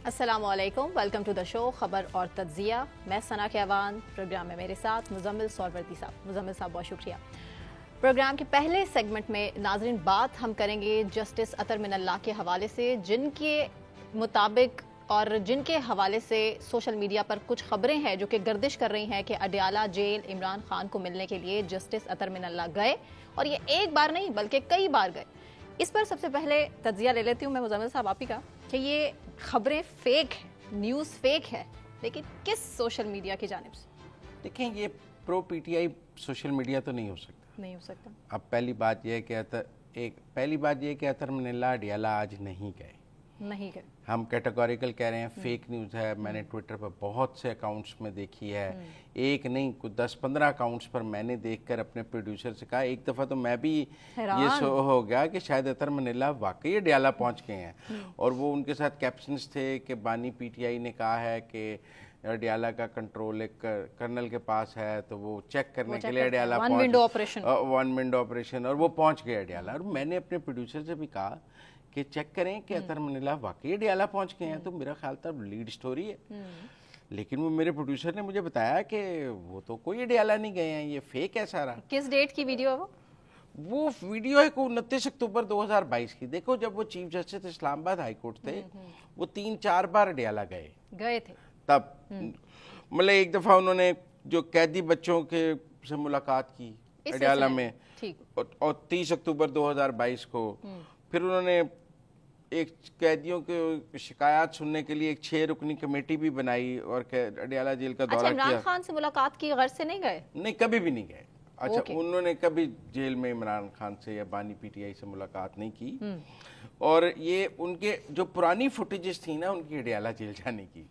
अस्सलामुअलैकुम, welcome to the show खबर और तज्जिया। मैं सना कहवान, प्रोग्राम में मेरे साथ मुजम्मिल सौरवर्दी साहब। मुजम्मिल साहब बहुत शुक्रिया। प्रोग्राम के पहले सेगमेंट में नाजरीन बात हम करेंगे जस्टिस अतर मिनल्लाह के हवाले से, जिनके मुताबिक और जिनके हवाले से सोशल मीडिया पर कुछ खबरें हैं जो कि गर्दिश कर रही हैं कि अडयाला जेल इमरान खान को मिलने के लिए जस्टिस अतर मिनल्लाह गए, और ये एक बार नहीं बल्कि कई बार गए। इस पर सबसे पहले तज्जिया ले लेती हूँ मैं मुजम्मिल साहब आप ही का, कि ये खबरें फेक है, न्यूज़ फेक है, लेकिन किस सोशल मीडिया की जानिब से? देखें, ये प्रो पीटीआई सोशल मीडिया तो नहीं हो सकता। नहीं हो सकता। अब पहली बात यह है कि अतर मिनल्लाह अडयाला आज नहीं गए। हम कैटेगोरिकल कह रहे हैं, फेक न्यूज़ है। मैंने ट्विटर पर बहुत से अकाउंट्स में देखी है, एक नहीं कुछ 10-15 अकाउंट्स पर मैंने देखकर अपने प्रोड्यूसर से कहा, एक दफ़ा तो मैं भी ये हो गया कि शायद अतर मिनल्लाह वाकई अडयाला पहुंच गए हैं। और वो उनके साथ कैप्शंस थे कि बानी पीटीआई ने कहा है कि अडयाला का कंट्रोल एक कर्नल के पास है, तो वो चेक करने के लिए अडयाला वन विंडो ऑपरेशन, और वो पहुंच गए अडयाला। और मैंने अपने प्रोड्यूसर से भी कहा कि चेक करें कि अतर मिनल्लाह वाकई अडयाला पहुंच गए हैं, तो मेरा ख्याल था लीड स्टोरी है। लेकिन वो मेरे प्रोड्यूसर ने मुझे बताया कि वो तो कोई अडयाला नहीं गए हैं, ये फेक है सारा। किस डेट की वीडियो है वो वीडियो है 29 अक्टूबर 2022 की। देखो, जब वो chief justice Islamabad high court थे, वो 3-4 बार अडयाला गए थे। तब मतलब एक दफा उन्होंने जो कैदी बच्चों के से मुलाकात की अडयाला में, और 30 अक्टूबर 2022 को फिर उन्होंने एक कैदियों के शिकायत सुनने के लिए एक 6 रुकनी कमेटी भी बनाई और अडयाला जेल का दौरा किया। इमरान खान से मुलाकात की गर्ज से नहीं गए? नहीं, कभी भी नहीं गए। अच्छा, उन्होंने कभी जेल में इमरान खान से या बानी पीटीआई से मुलाकात नहीं की। और ये उनके जो पुरानी फुटेजेस थी ना उनकी अडयाला जेल जाने की,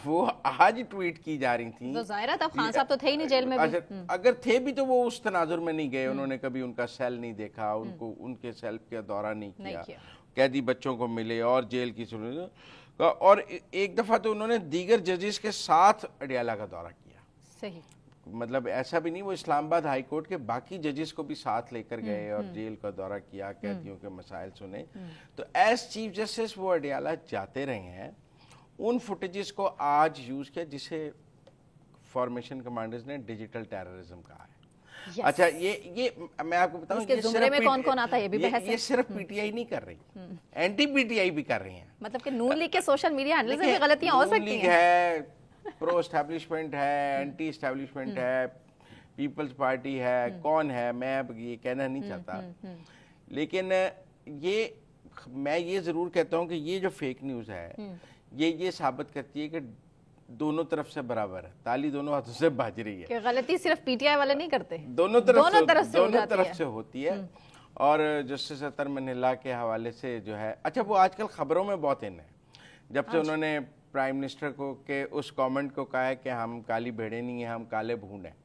वो आज ट्वीट की जा रही थी। तो जाहिर है तब खान साहब तो थे ही नहीं जेल में भी। अगर थे भी तो वो उस तनाजुर में नहीं गए। उन्होंने कभी उनका सेल नहीं देखा, उनको उनके सेल का दौरा नहीं किया, कैदी बच्चों को मिले और जेल की सुनी। और एक दफा तो उन्होंने दीगर जजेस के साथ अडयाला का दौरा किया। सही, मतलब ऐसा भी नहीं, वो इस्लामाबाद हाई कोर्ट के बाकी जजेस को भी साथ लेकर गए और जेल का दौरा किया, कैदियों के मसाइल सुने। तो एज चीफ जस्टिस वो अडयाला जाते रहे हैं। उन फुटेजेस को आज यूज किया, जिसे फॉर्मेशन कमांडर्स ने डिजिटल टेररिज्म कहा है। Yes. अच्छा, ये मैं आपको बताऊं, इसके ज़ुमरे में कौन-कौन आता है, ये भी बहस है। ये सिर्फ पीटीआई नहीं कर रही, एंटी पीटीआई भी कर रही हैं। मतलब कि नून लीग के सोशल मीडिया हैंडल से भी गलतियां हो सकती हैं। है, प्रो एस्टैब्लिशमेंट है, एंटी एस्टैब्लिशमेंट है, पीपल्स पार्टी है, कौन है, मैं ये कहना नहीं चाहता। लेकिन मैं ये जरूर कहता हूँ कि ये जो फेक न्यूज़ है, ये साबित करती है कि दोनों तरफ से बराबर है, ताली दोनों हाथों से बाज रही है। कि गलती सिर्फ पीटीआई वाले नहीं करते, दोनों तरफ से होती है। और जस्टिस अतर मिनल्लाह के हवाले से जो है, अच्छा वो आजकल खबरों में बहुत इन है। जब से उन्होंने प्राइम मिनिस्टर को के उस कमेंट को कहा है कि हम काली भेड़े नहीं है, हम काले भूंड हैं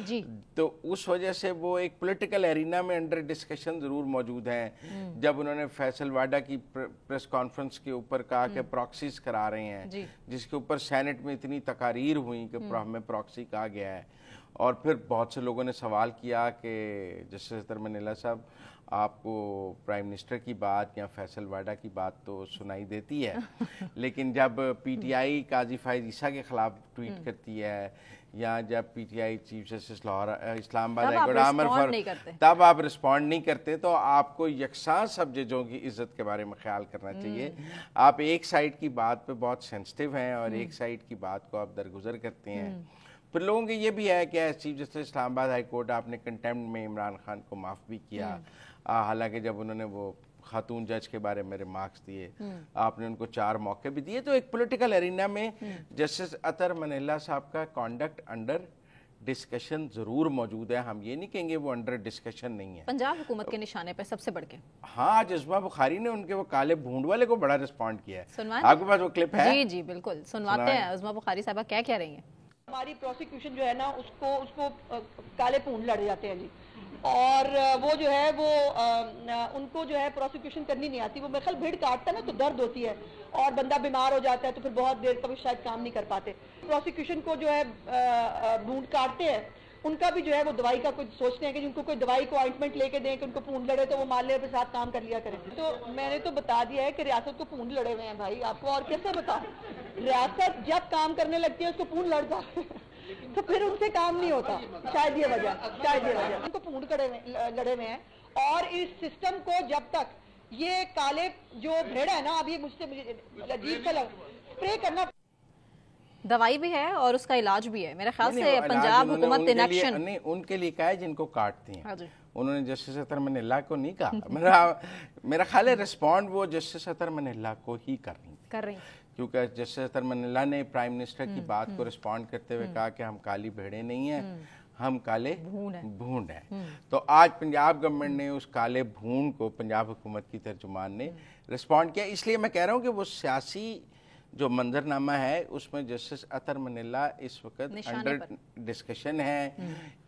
जी, तो उस वजह से वो एक पॉलिटिकल एरिना में अंडर डिस्कशन जरूर मौजूद हैं। जब उन्होंने फैसल वाडा की प्रेस कॉन्फ्रेंस के ऊपर कहा कि प्रॉक्सीज करा रहे हैं, जिसके ऊपर सेनेट में इतनी तकारीर हुई कि हमें प्रॉक्सी कहा गया है। और फिर बहुत से लोगों ने सवाल किया कि जस्टिस अतर मिनल्लाह साहब, आपको प्राइम मिनिस्टर की बात या फैसल वाडा की बात तो सुनाई देती है, लेकिन जब पीटीआई काजी फायज ईसा के खिलाफ ट्वीट करती है, या जब PTI chief justice Lahore Islamabad high court आमर फर, तब आप रिस्पॉन्ड नहीं करते, तो आपको यकसां सब जजों की इज्जत के बारे में ख्याल करना चाहिए। आप एक साइड की बात पे बहुत सेंसिटिव हैं और एक साइड की बात को आप दरगुजर करते हैं। फिर लोगों के ये भी है कि as chief justice Islamabad high court आपने कंटेम्प्ट में इमरान खान को माफ़ भी किया, हालांकि जब उन्होंने वो खातून जज के बारे में रिमार्क्स दिए, आपने उनको 4 मौके भी दिए। तो एक पॉलिटिकल एरिना में जस्टिस अतर मिनल्लाह साहब का कॉन्डक्ट अंडर डिस्कशन जरूर मौजूद है। हम ये नहीं कहेंगे वो अंडर डिस्कशन नहीं है। पंजाब हुकूमत के निशाने पे सबसे बढ़ के हाँ, जज्बा बुखारी ने उनके वो काले भूंड वाले को बड़ा रिस्पॉन्ड किया है। आपके पास वो क्लिप है? जी जी बिल्कुल, सुनवाते हैं। उस्मा बुखारी साहबा क्या कह रही हैं? हमारी प्रोसिक्यूशन जो है ना, उसको काले भूंड लड़ जाते हैं जी, और वो जो है वो उनको जो है प्रोसिक्यूशन करनी नहीं आती। वो मेरे ख्याल भीड़ काटता है ना तो दर्द होती है, और बंदा बीमार हो जाता है तो फिर बहुत देर तक शायद काम नहीं कर पाते। प्रोसिक्यूशन को जो है भूंड काटते हैं उनका भी जो है वो दवाई का कुछ सोचते हैं कि उनको कोई दवाई को ऑइंटमेंट लेके दें कि उनको पूंछ लड़े तो वो माले के साथ काम कर लिया करें। तो मैंने तो बता दिया है कि रियासत को पूंछ लड़े हुए हैं भाई, आपको और कैसे बताऊं। रियासत जब काम करने लगती है उसको पूंछ लड़ जाते हैं तो फिर उनसे काम नहीं होता। शायद ये वजह उनको पूंछ लड़े हुए हैं। और इस सिस्टम को जब तक ये काले जो भेड़ है ना, अब ये मुझसे अजीब सा लग स्प्रे करना, दवाई भी है और उसका इलाज भी है। मेरे ख्याल से पंजाब हुकूमत इनएक्शन नहीं उनके लिए कहा है जिनको काटती हैं। हाँ जी। उन्होंने जस्टिस अतर मनिल्ला को नहीं कहा। मेरा ख्याल है रिस्पॉन्ड वो जस्टिस अतर मनिल्ला को ही कर रही क्योंकि जस्टिस अतर मनिल्ला ने प्राइम मिनिस्टर की बात को रिस्पॉन्ड करते हुए कहा कि हम काली भेड़े नहीं हैं, हम काले भूंड हैं। तो आज पंजाब गवर्नमेंट ने उस काले भूंड को पंजाब हुकूमत की तर्जुमान ने रिस्पॉन्ड किया। इसलिए मैं कह रहा हूँ कि वो सियासी जो मंजरनामा है उसमें जस्टिस अतर मनिल्ला इस वक्त अंडर डिस्कशन है।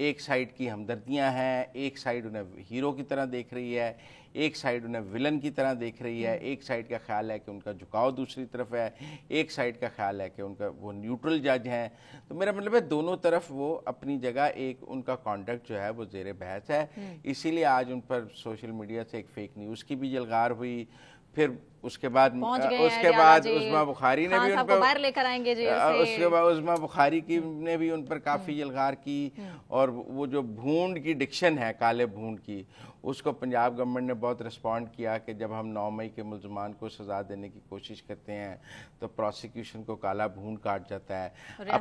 एक साइड की हमदर्दियां हैं, एक साइड उन्हें हीरो की तरह देख रही है, एक साइड उन्हें विलन की तरह देख रही है, एक साइड का ख्याल है कि उनका झुकाव दूसरी तरफ है, एक साइड का ख्याल है कि उनका वो न्यूट्रल जज हैं। तो मेरा मतलब है दोनों तरफ वो अपनी जगह एक उनका कॉन्डक्ट जो है वो जेर बहस है। इसीलिए आज उन पर सोशल मीडिया से एक फेक न्यूज़ की भी जलगार हुई। फिर उसके बाद उस्मा बुखारी ने भी उन पर बाहर लेकर आएंगे जी। उसके बाद उस्मा बुखारी की ने भी उन पर काफ़ी यलगार की। और वो जो भूंड की डिक्शन है काले भूंड की, उसको पंजाब गवर्नमेंट ने बहुत रिस्पॉन्ड किया कि जब हम 9 मई के मुलजमान को सजा देने की कोशिश करते हैं तो प्रोसिक्यूशन को काला भूंड काट जाता है। अब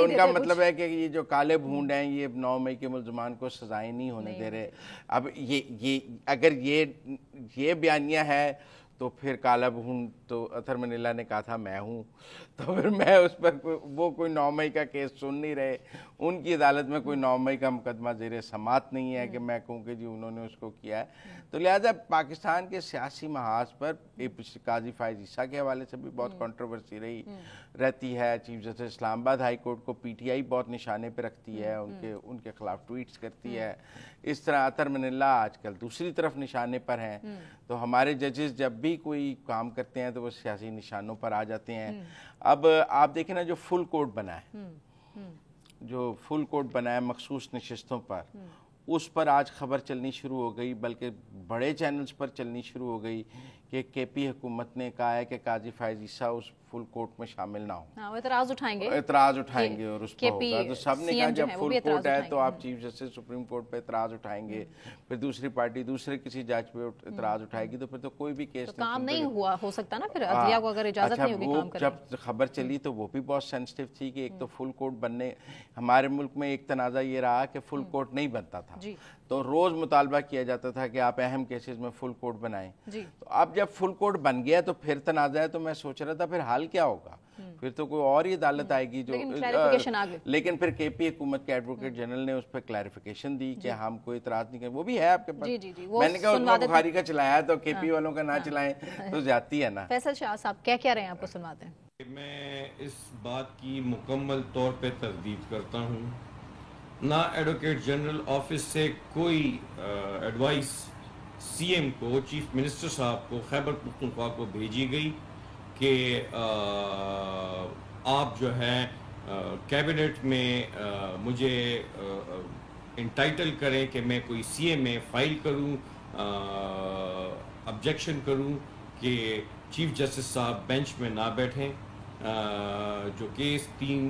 उनका मतलब है कि ये जो काले भूंड हैं ये 9 मई के मुलजमान को सजाएं नहीं होने दे रहे। अब ये अगर ये बयानिया है तो फिर काला भूंड तो अतर मनिल्ला ने कहा था मैं हूँ, तो फिर मैं उस पर वो कोई 9 मई का केस सुन नहीं रहे। उनकी अदालत में कोई 9 मई का मुकदमा ज़ेरे समात नहीं है कि मैं कहूँ कि जी उन्होंने उसको किया है। तो लिहाजा पाकिस्तान के सियासी महाज पर काजी फायज ईसा के हवाले से भी बहुत कंट्रोवर्सी रहती है। Chief justice Islamabad high court को PTI बहुत निशाने पर रखती है, उनके खिलाफ ट्वीट्स करती है। इस तरह अतर मनिल्ला आजकल दूसरी तरफ निशाने पर हैं। तो हमारे जजेस जब भी कोई काम करते हैं तो वो सियासी निशानों पर आ जाते हैं। अब आप देखें ना जो फुल कोर्ट बना है, जो फुल कोर्ट बना है मखसूस नशिस्तों पर, उस पर आज खबर चलनी शुरू हो गई, बल्कि बड़े चैनल्स पर चलनी शुरू हो गई कि KP हुकूमत ने कहा है कि काजी फायज ईसा उस फुल कोर्ट में शामिल ना हो। हाँ, एतराज उठाएंगे और उस पर होगा। तो सब ने कहा जब फुल कोर्ट है तो आप चीफ जस्टिस सुप्रीम कोर्ट पे एतराज उठाएंगे, फिर दूसरी पार्टी दूसरे किसी जज पे एतराज उठाएगी, तो फिर तो कोई भी केस काम नहीं हुआ हो सकता ना। फिर अदलिया को अगर इजाजत नहीं होगी काम करने। जब खबर चली तो वो भी बहुत सेंसिटिव थी कि एक तो फुल कोर्ट बनने, हमारे मुल्क में एक तनाज़ा ये रहा कि फुल कोर्ट नहीं बनता था, तो रोज मुतालबा किया जाता था कि आप अहम केसेस में फुल कोर्ट बनाएं। तो अब जब फुल कोर्ट बन गया तो फिर तनाज़ा है। तो मैं सोच रहा था फिर हाल क्या होगा, फिर तो कोई और ही अदालत आएगी जो लेकिन फिर KP हुकूमत के एडवोकेट जनरल ने उस पर क्लैरिफिकेशन दी कि हम कोई इतराज नहीं करें। वो भी है आपके पास। मैंने कहा उस्मा बुखारी का चलाया तो KP वालों का ना चलाएं तो ज्यादती है ना। फैसल शाह साहब क्या कह रहे हैं, आपको सुनवाते हैं। मैं इस बात की मुकम्मल तौर पे तस्दीक करता हूँ, ना एडवोकेट जनरल ऑफिस से कोई एडवाइस CM को, चीफ मिनिस्टर साहब को, खैबर पख्तूनख्वा को भेजी गई कि आप जो है कैबिनेट में मुझे इंटाइटल करें कि मैं कोई CA में फाइल करूं, ऑब्जेक्शन करूं कि चीफ जस्टिस साहब बेंच में ना बैठें, जो केस 3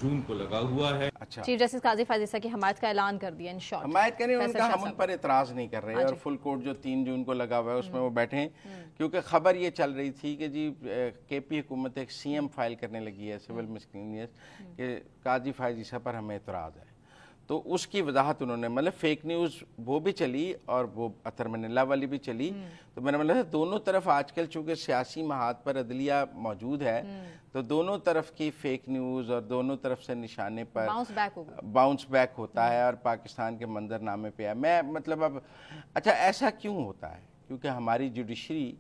जून को लगा हुआ है। अच्छा, चीफ जस्टिस काजी फायज ईसा की हमायत का ऐलान कर दिया। इन शॉर्ट हमायत करें उनका, हम उन पर एतराज नहीं कर रहे और फुल कोर्ट जो 3 जून को लगा हुआ है उसमें वो बैठे। क्योंकि खबर ये चल रही थी कि जी KP हुकूमत एक CM फाइल करने लगी है, सिविल मिसलिनियस, कि काजी फायज ईसा पर हमें एतराज़ है। तो उसकी वजाहत उन्होंने, मतलब फेक न्यूज़ वो भी चली और वो अतर मनिल्ला वाली भी चली। तो मैंने मतलब दोनों तरफ आजकल चूँकि सियासी महाद पर अदलिया मौजूद है तो दोनों तरफ की फेक न्यूज़ और दोनों तरफ से निशाने पर बाउंस बैक होता है और पाकिस्तान के मंजरनामे पे है। मैं मतलब अब अच्छा ऐसा क्यों होता है? क्योंकि हमारी जुडिशरी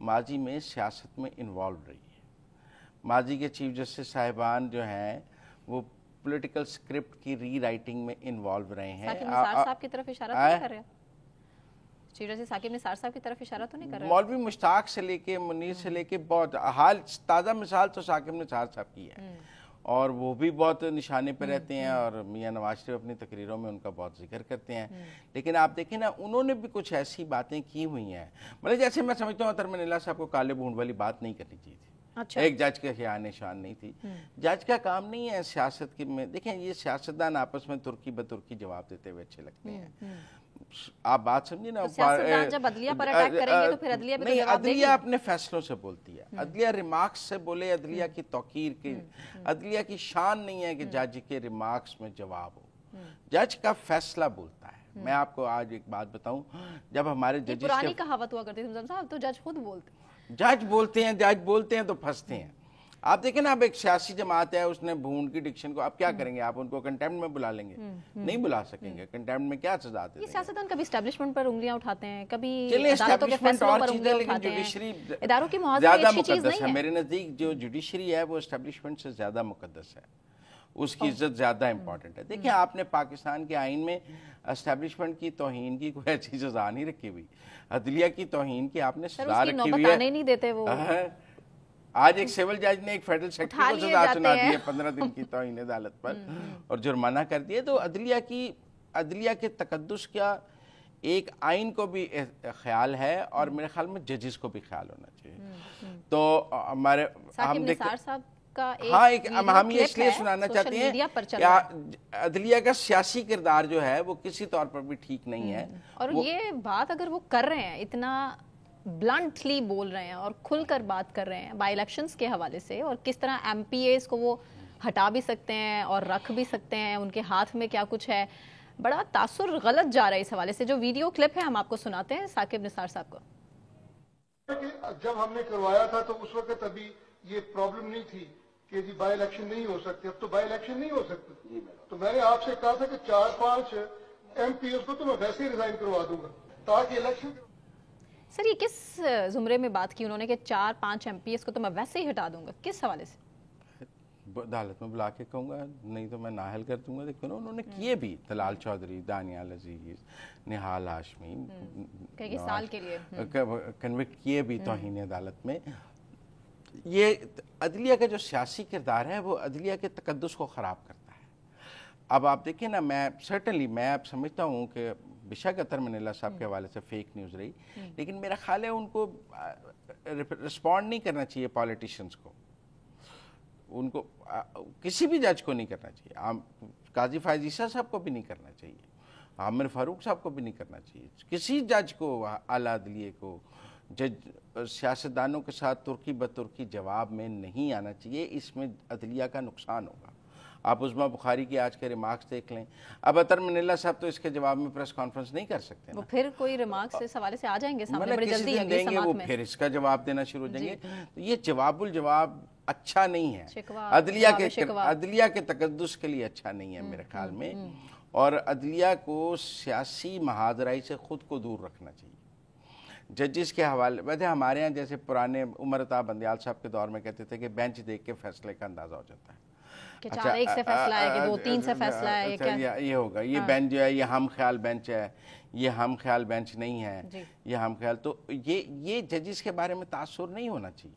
माजी में सियासत में इन्वॉल्व रही है। माजी के चीफ जस्टिस साहिबान जो हैं वो पॉलिटिकल स्क्रिप्ट की री राइटिंग में इन्वॉल्व रहे हैं। साहब की तरफ इशारा तो नहीं कर रहे? चीफ जस्टिस साकिब निसार साहब की तरफ इशारा तो नहीं कर रहे? मौलवी मुश्ताक से लेके मुनीर से लेके बहुत हाल ताज़ा मिसाल तो साकिब निसार साहब की है। और वो भी बहुत निशाने पर रहते हैं और मियां नवाज शरीफ अपनी तकरीरों में उनका बहुत जिक्र करते हैं। लेकिन आप देखें ना, उन्होंने भी कुछ ऐसी बातें की हुई हैं, मतलब जैसे मैं समझता हूँ अतर मनीला साहब को काले भूंड वाली बात नहीं करनी चाहिए थी। अच्छा। एक जज के शान शान नहीं थी। जज का काम नहीं है सियासत की में, देखें ये सियासतदान आपस में तुर्की बतुर्की जवाब देते हुए अच्छे लगते हैं। आप बात समझिए ना, तो जब अदलिया पर अटैक करेंगे तो फिर अदलिया भी नहीं, तो जवाब अदलिया अपने फैसलों से बोलती है, अदलिया रिमार्क्स से बोले, अदलिया की तौकीर की, अदलिया की शान नहीं है कि जज के रिमार्क्स में जवाब हो। जज का फैसला बोलता है। मैं आपको आज एक बात बताऊं, जब हमारे जजेस पुरानी कहावत हुआ करती थी मुजम्मिल साहब, तो जज खुद बोलते, जज बोलते हैं तो फंसते हैं। आप देखें ना, अब एक सियासी जमात है, उसने भूंड की डिक्शन को, आप क्या करेंगे? आप उनको कंटेम्प्ट में बुला लेंगे? नहीं बुला सकेंगे। कंटेम्प्ट में क्या सजा देते हैं? सियासतदान कभी एस्टैब्लिशमेंट पर उंगलियां उठाते हैं, कभी चलिए अदालतों के फैसलों पर उंगलियां लेकिन उठाते हैं। जुडिशरी इदारों की मुआवजा ज्यादा अच्छी चीज मुकद्दस नहीं है है। मेरे नजदीक। जो जुडिशरी है वो एस्टेब्लिशमेंट से ज्यादा मुकद्दस है, उसकी इज्जत ज्यादा इंपॉर्टेंट है। देखिए, आपने पाकिस्तान के आइन में एस्टेब्लिशमेंट की तौहीन की कोई ऐसी सजा नहीं रखी हुई, अदलिया की तौहीन की आपने सजा रखी हुई है। नहीं देते वो। आज एक सिविल जज ने एक फेडरल सेक्रेटरी को सजा सुना दी है 15 दिन की तौहीन अदालत पर और जुर्माना कर दिया। तो अदलिया के तकद्दुस का एक आइन को भी ख्याल है और मेरे ख्याल में जजेस को भी ख्याल होना चाहिए। तो हमारे हम देखते साहब का एक हम ये इसलिए सुनाना चाहते हैं कि अदलिया का सियासी किरदार जो है वो किसी तौर पर भी ठीक नहीं है। और ये बात अगर वो कर रहे हैं, इतना ब्लंटली बोल रहे हैं और खुलकर बात कर रहे हैं बाई इलेक्शंस के हवाले से, और किस तरह एमपीएस को वो हटा भी सकते हैं और रख भी सकते हैं, उनके हाथ में क्या कुछ है, बड़ा तासुर गलत जा रहा है इस हवाले से। जो वीडियो क्लिप है हम आपको सुनाते हैं साकिब निसार साहब को। जब हमने करवाया था तो उस वक्त अभी ये प्रॉब्लम नहीं थी कि जी बाई इलेक्शन नहीं हो सकते। अब तो बाई इलेक्शन नहीं हो सकते, तो मैंने आपसे कहा था कि 4-5 एमपीएस को तो मैं वैसे ही रिजाइन करवा दूंगा ताकि इलेक्शन। सर, ये किस जुमरे में बात की उन्होंने कि 4-5 एमपीएस को तो मैं वैसे ही हटा दूंगा? किस हवाले से? अदालत में बुला के कहूँगा, नहीं तो मैं नाहल कर दूंगा। देखो ना, उन्होंने किए भी, दलाल चौधरी, दानियाल अजीज, निहाल हाशमी कई साल के लिए कन्विक्ट किए भी तौहीन अदालत में। ये अदलिया का जो सियासी किरदार है वो अदलिया के तकद्दुस को ख़राब करता है। अब आप देखिए ना, मैं अब समझता हूँ कि बेशक अतर मनीला साहब के हवाले से फेक न्यूज़ रही, लेकिन मेरा ख्याल है उनको रिस्पॉन्ड नहीं करना चाहिए पॉलिटिशियंस को, उनको किसी भी जज को नहीं करना चाहिए। काजी फायज ईसा साहब को भी नहीं करना चाहिए, आमिर फारूक साहब को भी नहीं करना चाहिए, किसी जज को, आला अदलिये को, जज सियासतदानों के साथ तुर्की बतुर्की जवाब में नहीं आना चाहिए। इसमें अदलिया का नुकसान होगा। आप उस्मा बुखारी की आज के रिमार्क्स देख लें। अब अतर मनीला साहब तो इसके जवाब में प्रेस कॉन्फ्रेंस नहीं कर सकते, वो फिर कोई रिमार्क्स इस हवाले से आ जाएंगे सामने बड़ी जल्दी देंगे, वो फिर इसका जवाब देना शुरू हो जाएंगे। तो ये जवाबुल जवाब अच्छा नहीं है, अदलिया के तकद्दुस के लिए अच्छा नहीं है मेरे ख्याल में। और अदलिया को सियासी महाजराई से खुद को दूर रखना चाहिए। जजेस के हवाले, वैसे हमारे यहाँ जैसे पुराने उमर अता बंदियाल साहब के दौर में कहते थे कि बेंच देख के फैसले का अंदाजा हो जाता है कि 4-1 से फैसला है कि 2-3 से फैसला है, ये होगा, ये बेंच जो है ये हम ख्याल बेंच है, ये हम ख्याल बेंच नहीं है, ये हम ख्याल। तो ये जजेस के बारे में तासुर नहीं होना चाहिए।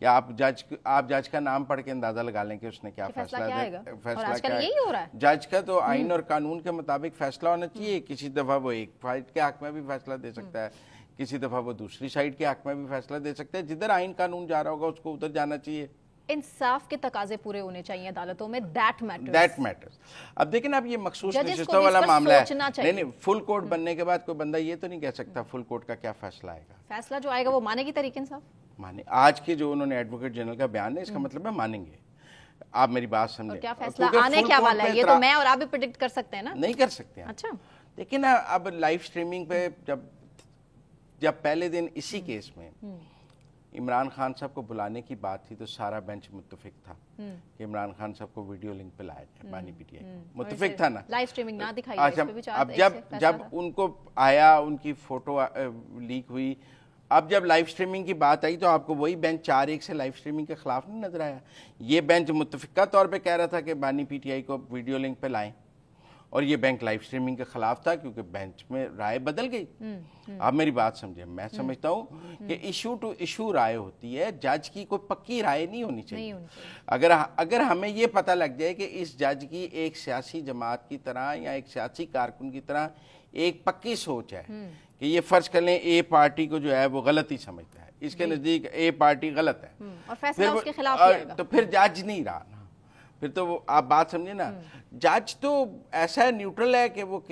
या आप जज का नाम पढ़ के अंदाजा लगा लें कि उसने क्या फैसला क्या है। जज का तो आइन और कानून के मुताबिक फैसला होना चाहिए। किसी दफा वो एक साइड के हक में भी फैसला दे सकता है, किसी दफा वो दूसरी साइड के हक में भी फैसला दे सकते हैं। जिधर आइन कानून जा रहा होगा उसको उधर जाना चाहिए। इंसाफ के तकाजे पूरे होने चाहिए अदालतों में, दैट मैटर्स। अब देखिए ना, अब ये मखसूस नशिस्तों वाला मामला है। नहीं, फुल कोर्ट बनने के बाद कोई बंदा ये तो नहीं कह सकता फुल कोर्ट का क्या फैसला आएगा। फैसला जो आएगा वो मानेगी तरीके इंसाफ, माने। आज के जो उन्होंने एडवोकेट जनरल का बयान है, इसका मतलब है मानेंगे। आप मेरी बात समझे, क्या फैसला आने क्या वाला है ये तो मैं और आप भी प्रेडिक्ट कर सकते हैं ना? नहीं कर सकते हैं। अच्छा, देखिए ना, अब लाइव स्ट्रीमिंग पे जब पहले दिन इसी केस में इमरान खान साहब को बुलाने की बात थी तो सारा बेंच मुत्तफिक था कि इमरान खान साहब को वीडियो लिंक पे लाया जाए, बानी पीटीआई मुत्तफिक था ना, लाइव स्ट्रीमिंग ना दिखाई। अब जब उनको आया, उनकी फोटो लीक हुई, अब जब लाइव स्ट्रीमिंग की बात आई तो आपको वही बेंच 4-1 से लाइव स्ट्रीमिंग के खिलाफ नहीं नजर आया। ये बेंच मुत्तफिका तौर पे कह रहा था कि बानी पीटीआई को वीडियो लिंक पे लाएं, और ये बैंक लाइव स्ट्रीमिंग के खिलाफ था क्योंकि बेंच में राय बदल गई। आप मेरी बात समझे, मैं समझता हूँ कि इशू टू इशू राय होती है, जज की कोई पक्की राय नहीं होनी चाहिए। अगर हमें ये पता लग जाए कि इस जज की एक सियासी जमात की तरह या एक सियासी कारकुन की तरह एक पक्की सोच है कि ये फर्ज कर लें ए पार्टी को जो है वो गलत ही समझता है, इसके नजदीक ए पार्टी गलत है, और फैसला उसके खिलाफ आएगा, तो फिर जज नहीं रहा ना, फिर तो वो आप बात समझे ना। जज तो ऐसा है, न्यूट्रल है कि वो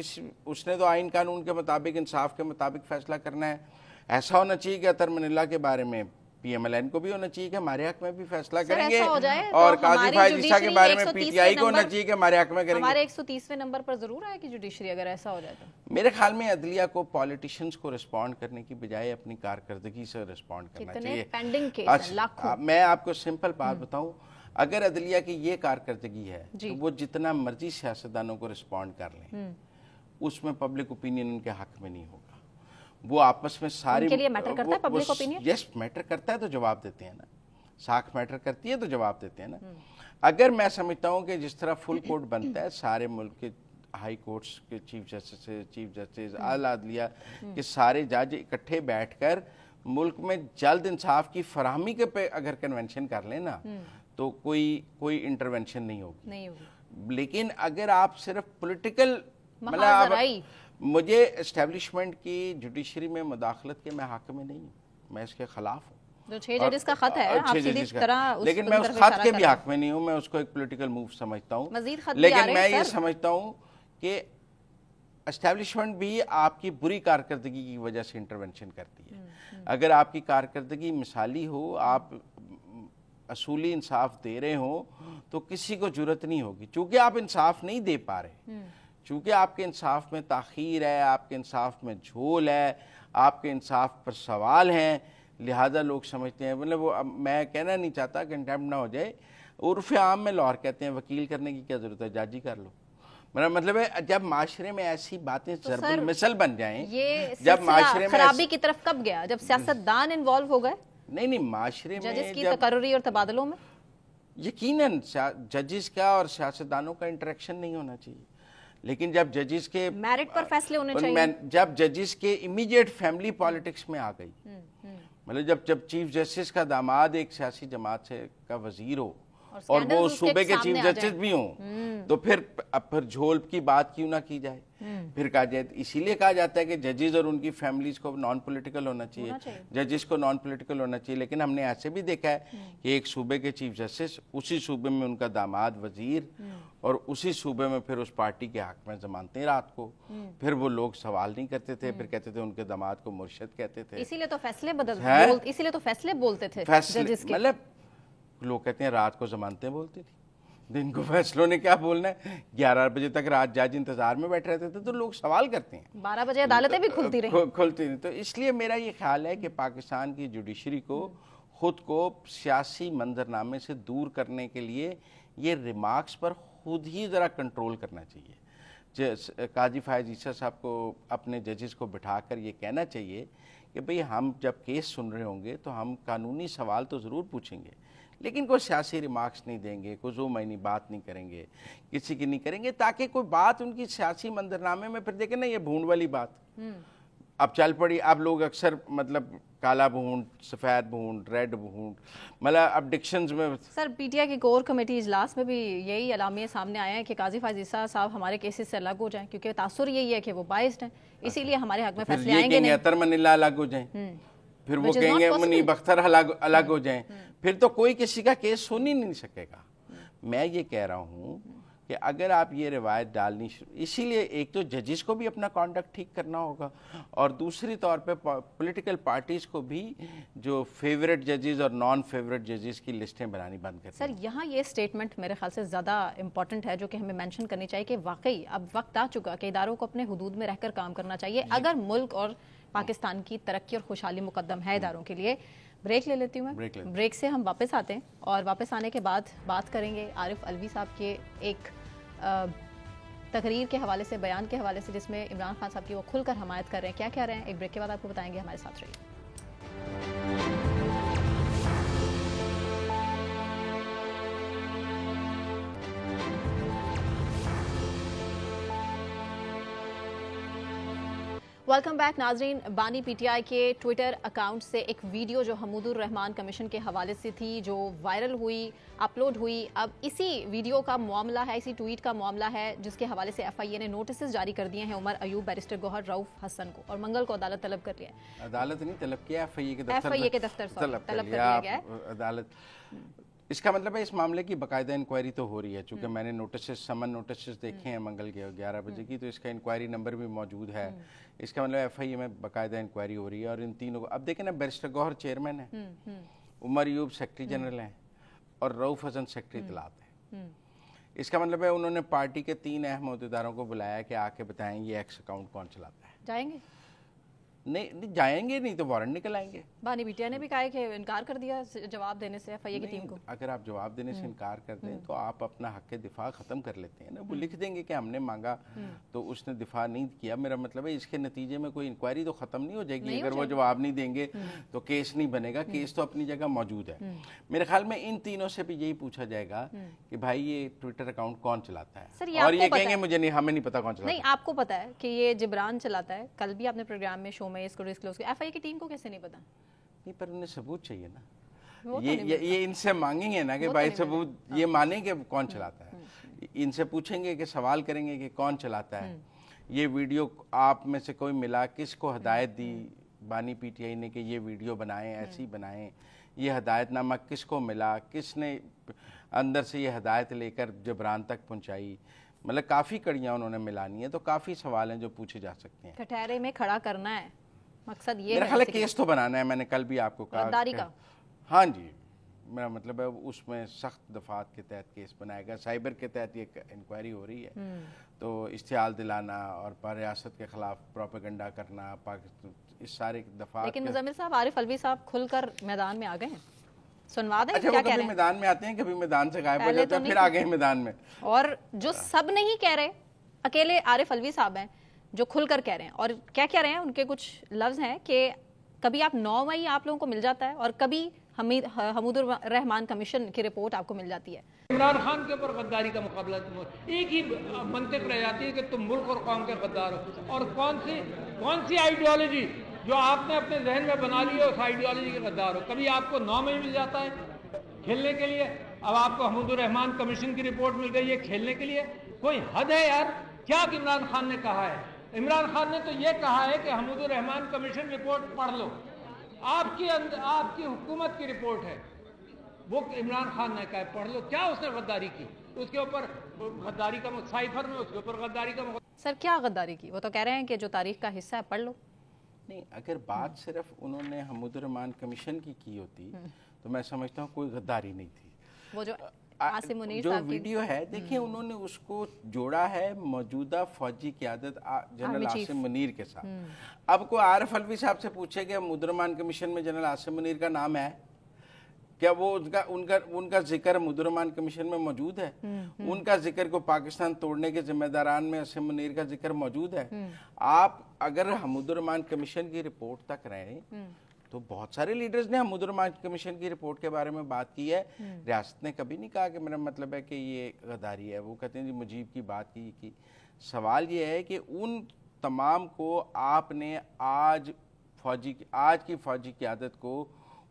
उसने तो आइन कानून के मुताबिक, इंसाफ के मुताबिक फैसला करना है। ऐसा होना चाहिए कि अतर मनीला के बारे में PMLN को भी होना चाहिए कि हमारे हक में भी फैसला करेंगे, और काजी फायज ईसा के बारे में PTI को होना चाहिए कि हमारे हक में करेंगे। हमारे 130वें नंबर पर जरूर आएगी जुडिशरी अगर ऐसा हो जाए तो। मेरे ख्याल में अदलिया को पॉलिटिशियंस को रिस्पॉन्ड करने की बजाय अपनी कारकर्दगी से रिस्पॉन्ड करना चाहिए। पेंडिंग केस लाखों। मैं आपको सिंपल बात बताऊं, अगर अदलिया की ये कारकर्दगी है तो वो जितना मर्जी सियासतदानों को रिस्पॉन्ड कर लें, उसमें पब्लिक ओपिनियन उनके हक में नहीं होगा। वो आपस में सारी उनके लिए मैटर करता है पब्लिक ओपिनियन? यस, मैटर करता है तो जवाब देते हैं ना, साख मैटर करती है तो जवाब देते हैं ना। अगर मैं समझता हूँ कि जिस तरह फुल कोर्ट बनता है सारे मुल्क के हाई कोर्ट्स के चीफ जस्टिस आला अदलिया के सारे जज इकट्ठे बैठकर मुल्क में जल्द इंसाफ की फराहमी के पे अगर कन्वेंशन कर लें ना, तो कोई इंटरवेंशन नहीं होगी। लेकिन अगर आप सिर्फ पॉलिटिकल, मतलब मुझे एस्टेब्लिशमेंट की जुडिशरी में मुदाखलत के मैं हक में नहीं हूँ, मैं इसके खिलाफ हूँ। जो 6 जजेस का खत है, आप सीधी तरह लेकिन मैं उस खत के भी हक में नहीं हूँ, मैं उसको एक पॉलिटिकल मूव समझता हूँ। लेकिन मैं ये समझता हूँ कि एस्टेब्लिशमेंट भी आपकी बुरी कारकर्दगी की वजह से इंटरवेंशन करती है। अगर आपकी कारकर्दगी मिसाली हो, आप असूली इंसाफ दे रहे हो, तो किसी को जुर्रत नहीं होगी। चूंकि आप इंसाफ नहीं दे पा रहे, चूंकि आपके इंसाफ में ताखीर है, आपके इंसाफ में झोल है, आपके इंसाफ पर सवाल हैं, लिहाजा लोग समझते हैं, मतलब वो, मैं कहना नहीं चाहता कंटेम्प्ट ना हो जाए, उर्फ आम में लाहौर कहते हैं वकील करने की क्या जरूरत है, जज ही कर लो। मेरा मतलब है जब माशरे में ऐसी बातें जरबुल मिसल बन जाएं, ये जब माशरे में खराबी की तरफ कब गया, जब सियासतदान इन्वॉल्व हो गए? नहीं, माशरे में जजेस की तकर्री और तबादलों में यकीनन जजेस का और सियासतदानों का इंटरेक्शन नहीं होना चाहिए, लेकिन जब जजेस के मेरिट पर फैसले होने चाहिए। जब जजेस के इमीडिएट फैमिली पॉलिटिक्स में आ गई, मतलब जब चीफ जस्टिस का दामाद एक सियासी जमात से का वजीर हो और वो सूबे के चीफ जस्टिस भी हों, तो फिर झोल की बात क्यों ना की जाए। फिर कहा जाए, इसीलिए कहा जाता है कि जजेस और उनकी फैमिलीज को नॉन पॉलिटिकल होना चाहिए, जजेस को नॉन पॉलिटिकल होना चाहिए। लेकिन हमने ऐसे भी देखा है कि एक सूबे के चीफ जस्टिस, उसी सूबे में उनका दामाद वजीर, और उसी सूबे में फिर उस पार्टी के हक में जमानतें रात को, फिर वो लोग सवाल नहीं करते थे, फिर कहते थे उनके दामाद को मुर्शिद कहते थे। इसीलिए तो फैसले इसीलिए तो फैसले बोलते थे, मतलब लोग कहते हैं रात को जमानतें बोलती थी, दिन को फैसलों ने क्या बोलना है। 11 बजे तक रात जज इंतजार में बैठे रहते थे, तो लोग सवाल करते हैं। 12 बजे अदालतें भी खुलती रही। तो इसलिए मेरा ये ख्याल है कि पाकिस्तान की जुडिशरी को खुद को सियासी मंजरनामे से दूर करने के लिए ये रिमार्क्स पर खुद ही ज़रा कंट्रोल करना चाहिए। काजी फायज ईसा साहब को अपने जजेस को बिठाकर ये कहना चाहिए कि भाई हम जब केस सुन रहे होंगे तो हम कानूनी सवाल तो ज़रूर पूछेंगे, लेकिन कोई सियासी रिमार्क्स नहीं देंगे, कोई जो मैनी बात नहीं करेंगे, किसी की नहीं करेंगे, ताकि कोई बात उनकी सियासी मंजरनामे में फिर देखें ना ये भूंड वाली बात अब चल पड़ी। अब लोग अक्सर मतलब काला भूंड, सफ़ेद भूंड, रेड भूंड, मतलब अब डिक्शंस में। सर PTI की कोर कमेटी इजलास में भी यही अलामिया सामने आया है कि काजी फायज ईसा साहब हमारे केसेस से अलग हो जाएं, क्योंकि तासुर यही है कि वो बाइस्ड हैं, इसीलिए हमारे हक में फैसले आएंगे नहीं। अतर मनीला अलग हो जाएं, फिर वो कहेंगे मुनीब अख्तर अलग हो जाएं, फिर तो कोई किसी का केस सुन ही नहीं सकेगा। मैं ये कह रहा हूँ कि अगर आप ये रिवायत डालनी इसीलिए एक तो जजेस को भी अपना कॉन्डक्ट ठीक करना होगा, और दूसरी तौर पे पॉलिटिकल पार्टीज को भी जो फेवरेट जजेस और नॉन फेवरेट जजेस की लिस्टें बनानी बंद करनी। सर यहाँ ये स्टेटमेंट मेरे ख्याल से ज़्यादा इंपॉर्टेंट है, जो कि हमें मेंशन करनी चाहिए कि वाकई अब वक्त आ चुका कि इदारों को अपने हुदूद में रहकर काम करना चाहिए अगर मुल्क और पाकिस्तान की तरक्की और खुशहाली मुकद्दम है इदारों के लिए। ब्रेक ले लेती हूँ मैं, ब्रेक से हम वापस आते हैं और वापस आने के बाद बात करेंगे आरिफ अलवी साहब के एक तकरीर के हवाले से, बयान के हवाले से, जिसमें इमरान खान साहब की वो खुलकर हमायत कर रहे हैं। क्या कह रहे हैं, एक ब्रेक के बाद आपको बताएंगे। हमारे साथ रहिए। वेलकम बैक नाजरीन। बानी पीटीआई के ट्विटर अकाउंट से एक वीडियो जो हमूदुर रहमान कमीशन के हवाले से थी, जो वायरल हुई, अपलोड हुई। अब इसी वीडियो का मामला है, इसी ट्वीट का मामला है, जिसके हवाले से एफआईए ने नोटिस जारी कर दिए हैं उमर अयूब, बैरिस्टर गौहर रऊफ हसन को, और मंगल को अदालत तलब कर लिया है। अदालत नहीं तलब किया, एफआईए के दफ्तर तलब कर दिया गया है अदालत। इसका मतलब है इस मामले की बाकायदा इंक्वायरी तो हो रही है, चूंकि मैंने नोटिस समन नोटिस देखे हैं मंगल के 11 बजे की, तो इसका इंक्वायरी नंबर भी मौजूद है। इसका मतलब एफआईए में बाकायदा इंक्वायरी हो रही है। और इन तीनों को अब देखें ना, बैरिस्टर गौहर चेयरमैन है, उमर अयूब सेक्रेटरी जनरल हैं और रऊफ हसन सेक्रेटरी इत्तलात है। इसका मतलब है उन्होंने पार्टी के 3 अहम अहदेदारों को बुलाया कि आके बताएं ये एक्स अकाउंट कौन चलाता है। जाएंगे? नहीं जाएंगे, नहीं तो वारंट निकल आएंगे। बानी पीटीआई ने भी कहा है कि इनकार कर दिया जवाब देने से एफआईए की टीम को। अगर आप जवाब देने से इनकार कर दें तो आप अपना हक दिफा खत्म कर लेते हैं ना। वो लिख देंगे कि हमने मांगा तो उसने दिफा नहीं किया। मेरा मतलब है इसके नतीजे में कोई इंक्वायरी तो खत्म नहीं हो जाएगी। अगर वो जवाब नहीं देंगे तो केस नहीं बनेगा। केस तो अपनी जगह मौजूद है। मेरे ख्याल में इन तीनों से भी यही पूछा जाएगा कि भाई ये ट्विटर अकाउंट कौन चलाता है, और ये कहेंगे मुझे नहीं, हमें नहीं पता कौन चलाता है। नहीं, आपको पता है कि ये जिब्रान चलाता है। कल भी आपने प्रोग्राम में, शो में इसको डिस्क्लोज किया। एफआईए की टीम को कैसे नहीं पता? नहीं, पर उन्हें सबूत चाहिए ना। ये इनसे मांगेंगे ना कि भाई सबूत, ये माने कि कौन चलाता है। इनसे पूछेंगे कि सवाल करेंगे कि कौन चलाता है। ये वीडियो आप में से कोई मिला, किसको हदायत दी बानी पीटीआई ने कि ये वीडियो बनाएं, ऐसी बनाएं, ये हदायतनामा किसको मिला, किसने अंदर से ये हदायत लेकर जबरान तक पहुंचाई। मतलब काफ़ी कड़ियाँ उन्होंने मिलानी है, तो काफ़ी सवाल हैं जो पूछे जा सकते हैं। कटहरे में खड़ा करना है, मकसद ये मेरा ख्याल है केस तो बनाना है। मैंने कल भी आपको कहा गद्दारी का। हाँ जी, मेरा मतलब है उसमें सख्त दफात के तहत केस बनाएगा। साइबर के तहत ये इंक्वायरी हो रही है, तो इश्तियाल दिलाना और रियासत के खिलाफ प्रोपेगेंडा करना, पाकिस्तान, इस सारे दफात। लेकिन मुजम्मिल साहब, आरिफ अलवी साहब खुलकर मैदान में आ गए हैं, सुनवा दें। अच्छा, क्या वो कभी मैदान में आते हैं, कभी मैदान से गायब हो जाते हैं, फिर आ गए मैदान में। और जो सब नहीं कह रहे, अकेले आरिफ अलवी साहब हैं जो खुलकर कह रहे हैं। और क्या कह रहे हैं, उनके कुछ लफ्ज हैं कि कभी आप 9 मई आप लोगों को मिल जाता है और कभी हमूदुर रहमान कमीशन की रिपोर्ट आपको मिल जाती है। इमरान खान के ऊपर गद्दारी का मुकाबला, एक ही मंतिक रह जाती है कि तुम मुल्क और कौम के गद्दार हो। और कौन सी आइडियोलॉजी जो आपने अपने जहन में बना ली है, उस आइडियोलॉजी के गद्दार हो। कभी आपको 9 मई मिल जाता है खेलने के लिए, अब आपको हमूदुर रहमान कमीशन की रिपोर्ट मिल गई है खेलने के लिए। कोई हद है यार। क्या इमरान खान ने कहा है? इमरान खान ने तो ये कहा है कि हमूदुर रहमान कमीशन रिपोर्ट पढ़ लो। आपकी हुकूमत की रिपोर्ट है, वो इमरान खान ने कहा पढ़ लो। क्या उसने गद्दारी की? उसके ऊपर गद्दारी का साइफर में उसके ऊपर गद्दारी का। सर क्या गद्दारी की? वो तो कह रहे हैं कि जो तारीख का हिस्सा है पढ़ लो। नहीं, अगर बात सिर्फ उन्होंने हमूदुर रहमान कमीशन की होती तो मैं समझता हूँ कोई गद्दारी नहीं थी। वो जो आसिम मुनीर जो वीडियो है, देखिए उन्होंने उसको जोड़ा है मौजूदा फौजी क़यादत जनरल आसिम मुनीर के साथ। अब कोई आरिफ अलवी साहब से पूछे कि हमूदुर रहमान कमीशन में जनरल आसिम मुनीर का नाम है क्या, वो उनका जिक्र हमूदुर रहमान कमीशन में मौजूद है? उनका जिक्र को पाकिस्तान तोड़ने के जिम्मेदारान में आसिम मुनीर का जिक्र मौजूद है? आप अगर हमूदुर रहमान कमीशन की रिपोर्ट तक रहे तो बहुत सारे लीडर्स ने हमूदुर रहमान कमीशन की रिपोर्ट के बारे में बात की है। रियासत ने कभी नहीं कहा कि मेरा मतलब है कि ये गद्दारी है। वो कहते हैं जी मुजीब की बात की। सवाल ये है कि उन तमाम को आपने आज की फौजी क़यादत को